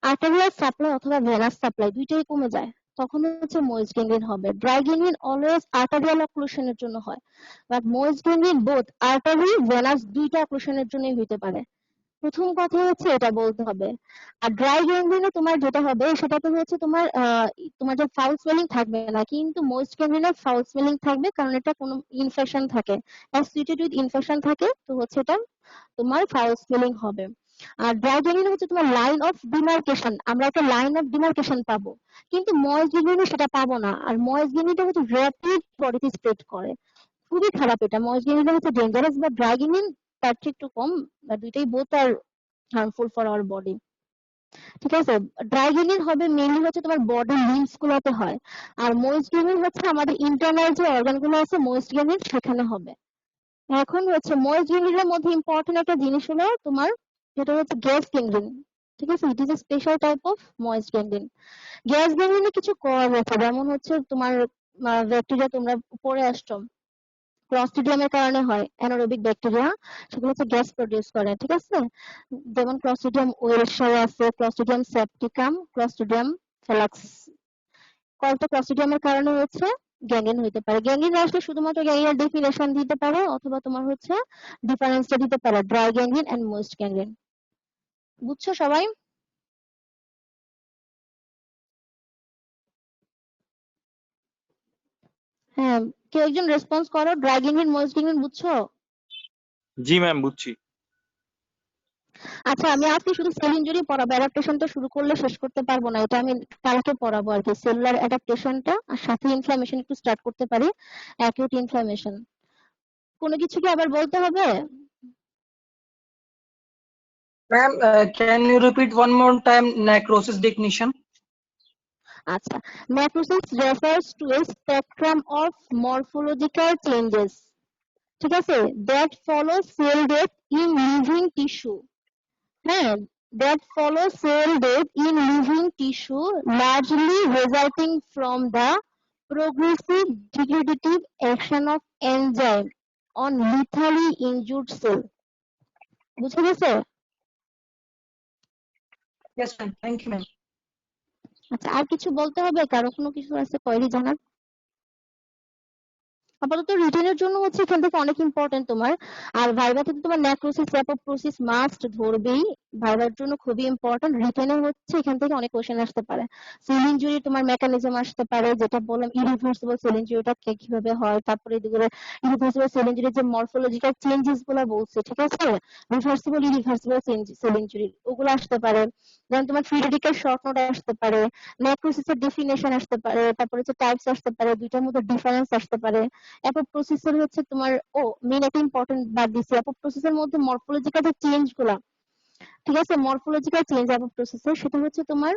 আর্টেরিয়াল সাপ্লাই অথবা ভেনাস সাপ্লাই দুইটাই কমে যায়, তখন হচ্ছে মোয়েস্ট গ্যাংগ্রিন হবে। ড্রাই গ্যাংগ্রিন অলওয়েজ আর্টেরিয়াল অক্লুশনের জন্য হয়, but moist gangrene both artery venous দুইটা অক্লুশনের জন্যই হইতে পারে। প্রথম কথা হচ্ছে এটা বলতে হবে। আর ড্রাই গ্যাংগ্রিনে তোমার যেটা হবে সেটাতে হচ্ছে তোমার তোমার যে ফাউল স্মেলিং থাকবে না, কিন্তু মোস্ট গ্যাংগ্রিনে ফাউল স্মেলিং থাকবে, কারণ এটা কোনো ইনফেকশন থাকে, অ্যাসোসিয়েটেড উইথ ইনফেকশন থাকে, তো হচ্ছে এটা তোমার ফাউল স্মেলিং হবে। আর ড্রাই গ্যাংগ্রিনে হচ্ছে তোমার লাইন অফ ডিমার্কেশন, আমরা একটা লাইন অফ ডিমার্কেশন পাবো, কিন্তু ময়েস্ট গ্যাংগ্রিনে সেটা পাবো না। আর ময়েস্ট গ্যাংগ্রিনটা হচ্ছে র্যাপিড বডিতে স্প্রেড করে, খুবই খারাপ এটা। ময়েস্ট গ্যাংগ্রিন হচ্ছে ডেঞ্জারাস, বা ড্রাই গ্যাংগ্রিন তার চেয়ে একটু কম, বা দুইটাই both are harmful for our body. ঠিক আছে, ড্রাই গ্যাংগ্রিন হবে মেইনলি হচ্ছে তোমার বডি লিম্বস গুলোতে হয়, আর মোস্ট গ্যাংগ্রিন হচ্ছে আমাদের ইন্টারনাল যে অর্গান গুলো আছে মোস্ট গ্যাংগ্রিন সেখানে হবে। এখন হচ্ছে মোস্ট গ্যাংগ্রিনের মধ্যে ইম্পর্টেন্ট একটা জিনিস হলো তোমার যেটা হচ্ছে গ্যাস গ্যাংগ্রিন। ঠিক আছে, it is a special type of most gangrene. Gas গ্যাংগ্রিনে কিছু কজ আছে, যেমন হচ্ছে তোমার ব্যাকটেরিয়া তোমরা পড়ে আসছো, ক্লস্ট্রিডিয়ামের কারণে হয়, অ্যানারোবিক ব্যাকটেরিয়া, সেগুলো হচ্ছে গ্যাস প্রডিউস করে। ঠিক আছে, যেমন ক্লস্ট্রিডিয়াম ওয়েলশাই আছে, ক্লস্ট্রিডিয়াম সেপটিকাম, ক্লস্ট্রিডিয়াম ফেলাক্স, কয়েকটা ক্লস্ট্রিডিয়ামের কারণে হচ্ছে গ্যাংগ্রিন হইতে পারে। গ্যাংগ্রিন আসলে শুধুমাত্র গ্যাংগ্রিনের ডেফিনেশন দিতে পারে, অথবা তোমার হচ্ছে ডিফারেন্সটা দিতে পারে dry gangrene and most gangrene. বুঝছো সবাই? হ্যাঁ, কেউ একজন রেসপন্স করো, ড্রাই গ্যাংগ্রিন মোস্ট গ্যাংগ্রিন বুঝছো? জি ম্যাম, বুঝছি। আচ্ছা, আমি আজকে শুধু সেল ইনজুরি পড়াবো, অ্যাডাপ্টেশনটা শুরু করলে শেষ করতে পারবো না, এটা আমি কালকে পড়াবো আর কি। সেলুলার অ্যাডাপ্টেশনটা আর সাথে ইনফ্লামেশন একটু স্টার্ট করতে পারি, অ্যাকিউট ইনফ্লামেশন। কোনো কিছু কি আবার বলতে হবে? Ma'am, can you repeat one more time necrosis definition? আচ্ছা, necrosis refers to a spectrum of morphological changes, ঠিক আছে, that follow cell death in living tissue। হ্যাঁ, that follow cell death in living tissue, largely resulting from the progressive degradative action of enzyme on lethally injured cell। বুঝে গেছে? Yes, ma'am. Thank you, ma'am. আচ্ছা, আর কিছু বলতে হবে? কারো কোনো কিছু আছে কোয়েরি জানার? আপাতত রিটেনের জন্য হচ্ছে এখান থেকে অনেক ইম্পর্টেন্ট তোমার। আর ভাইভাতে তো তোমার নেক্রোসিস অ্যাপোপ্টোসিস মাস্ট ধরবেই, ভাইভার জন্য খুবই ইম্পর্টেন্ট। রিটেনে হচ্ছে এখান থেকে অনেক কোশ্চেন আসতে পারে। সেল ইনজুরি তোমার মেকানিজম আসতে পারে, যেটা বললাম ইরিভার্সিবল সেল ইনজুরিটা কিভাবে হয়, তারপরে এদিকে ইরিভার্সিবল সেল ইনজুরির যে মরফোলজিক্যাল চেঞ্জেস গুলো বলছে, ঠিক আছে, রিভার্সিবল ইরিভার্সিবল সেল ইনজুরি ওগুলো আসতে পারে। যেমন তোমার ফ্রিডেরিকের শর্ট নোট আসতে পারে, নেক্রোসিসের ডেফিনেশন আসতে পারে, তারপরে হচ্ছে টাইপস আসতে পারে, দুইটার মধ্যে ডিফারেন্স আসতে পারে। অ্যাপোপ্টোসিসের হচ্ছে তোমার মেইন একটা ইম্পর্টেন্ট বাদ দিছি, অ্যাপোপ্টোসিসের মধ্যে মরফোলজিক্যাল যে চেঞ্জ গুলা, ঠিক আছে, মরফোলজিক্যাল চেঞ্জ অ্যাপোপ্টোসিসের, সেটা হচ্ছে তোমার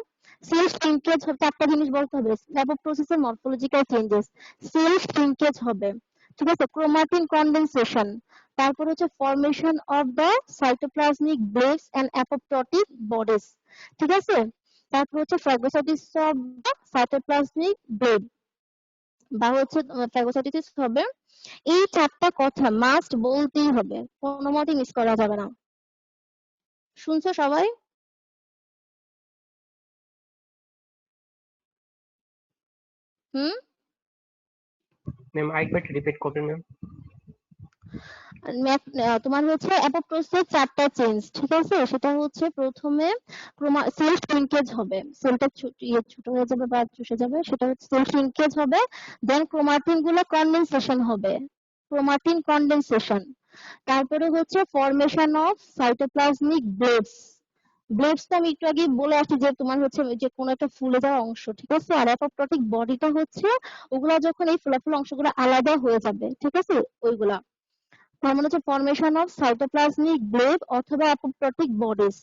সেল শ্রিঙ্কেজ হবে। চারটা জিনিস বলতে হবে অ্যাপোপ্টোসিসের মরফোলজিক্যাল চেঞ্জেস, সেল শ্রিঙ্কেজ হবে, ঠিক আছে, ক্রোমাটিন কনডেনসেশন, তারপর হচ্ছে formation of the cytoplasmic blebs and apoptotic bodies, ঠিক আছে, তারপর হচ্ছে phagocytosis of the cytoplasmic bleb, বা হচ্ছে ফ্যাগোসাইটিস হবে। এই চারটা কথা মাস্ট বলতেই হবে, কোনো মতে মিস করা যাবে না। শুনছো সবাই? হুম, ম্যাম আরেকবার রিপিট করবেন ম্যাম। তোমার হচ্ছে অ্যাপোপ্টোসিসের চারটা চেঞ্জ, ঠিক আছে, সেটা হচ্ছে প্রথমে সেল শ্রিঙ্কেজ হবে, সেলটা ছোট হয়ে যাবে বা চুষে যাবে, সেটা হচ্ছে সেল শ্রিঙ্কেজ হবে। দেন ক্রোমাটিন গুলো কনডেনসেশন হবে, ক্রোমাটিন কনডেনসেশন, তারপরে হচ্ছে formation of cytoplasmic blades. Blades তো আমি একটু আগে বলে আসছি যে তোমার হচ্ছে যে কোনো একটা ফুলে যাওয়া অংশ, ঠিক আছে, আর অ্যাপোপ্টোটিক বডিটা হচ্ছে ওগুলা যখন এই ফোলা ফোলা অংশগুলো আলাদা হয়ে যাবে, ঠিক আছে, ওইগুলা, তার মানে হচ্ছে ফরমেশন অফ সাইটোপ্লাজমিক ব্লেড অথবা অ্যাপোপ্টোটিক বডিজ,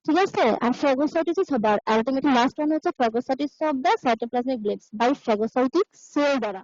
ঠিক আছে। আর ফ্যাগোসাইটোসিস হবে, আর আলটিমেটলি লাস্ট ওয়ান হচ্ছে phagocytosis of the cytoplasmic blebs by phagocytic cell দ্বারা।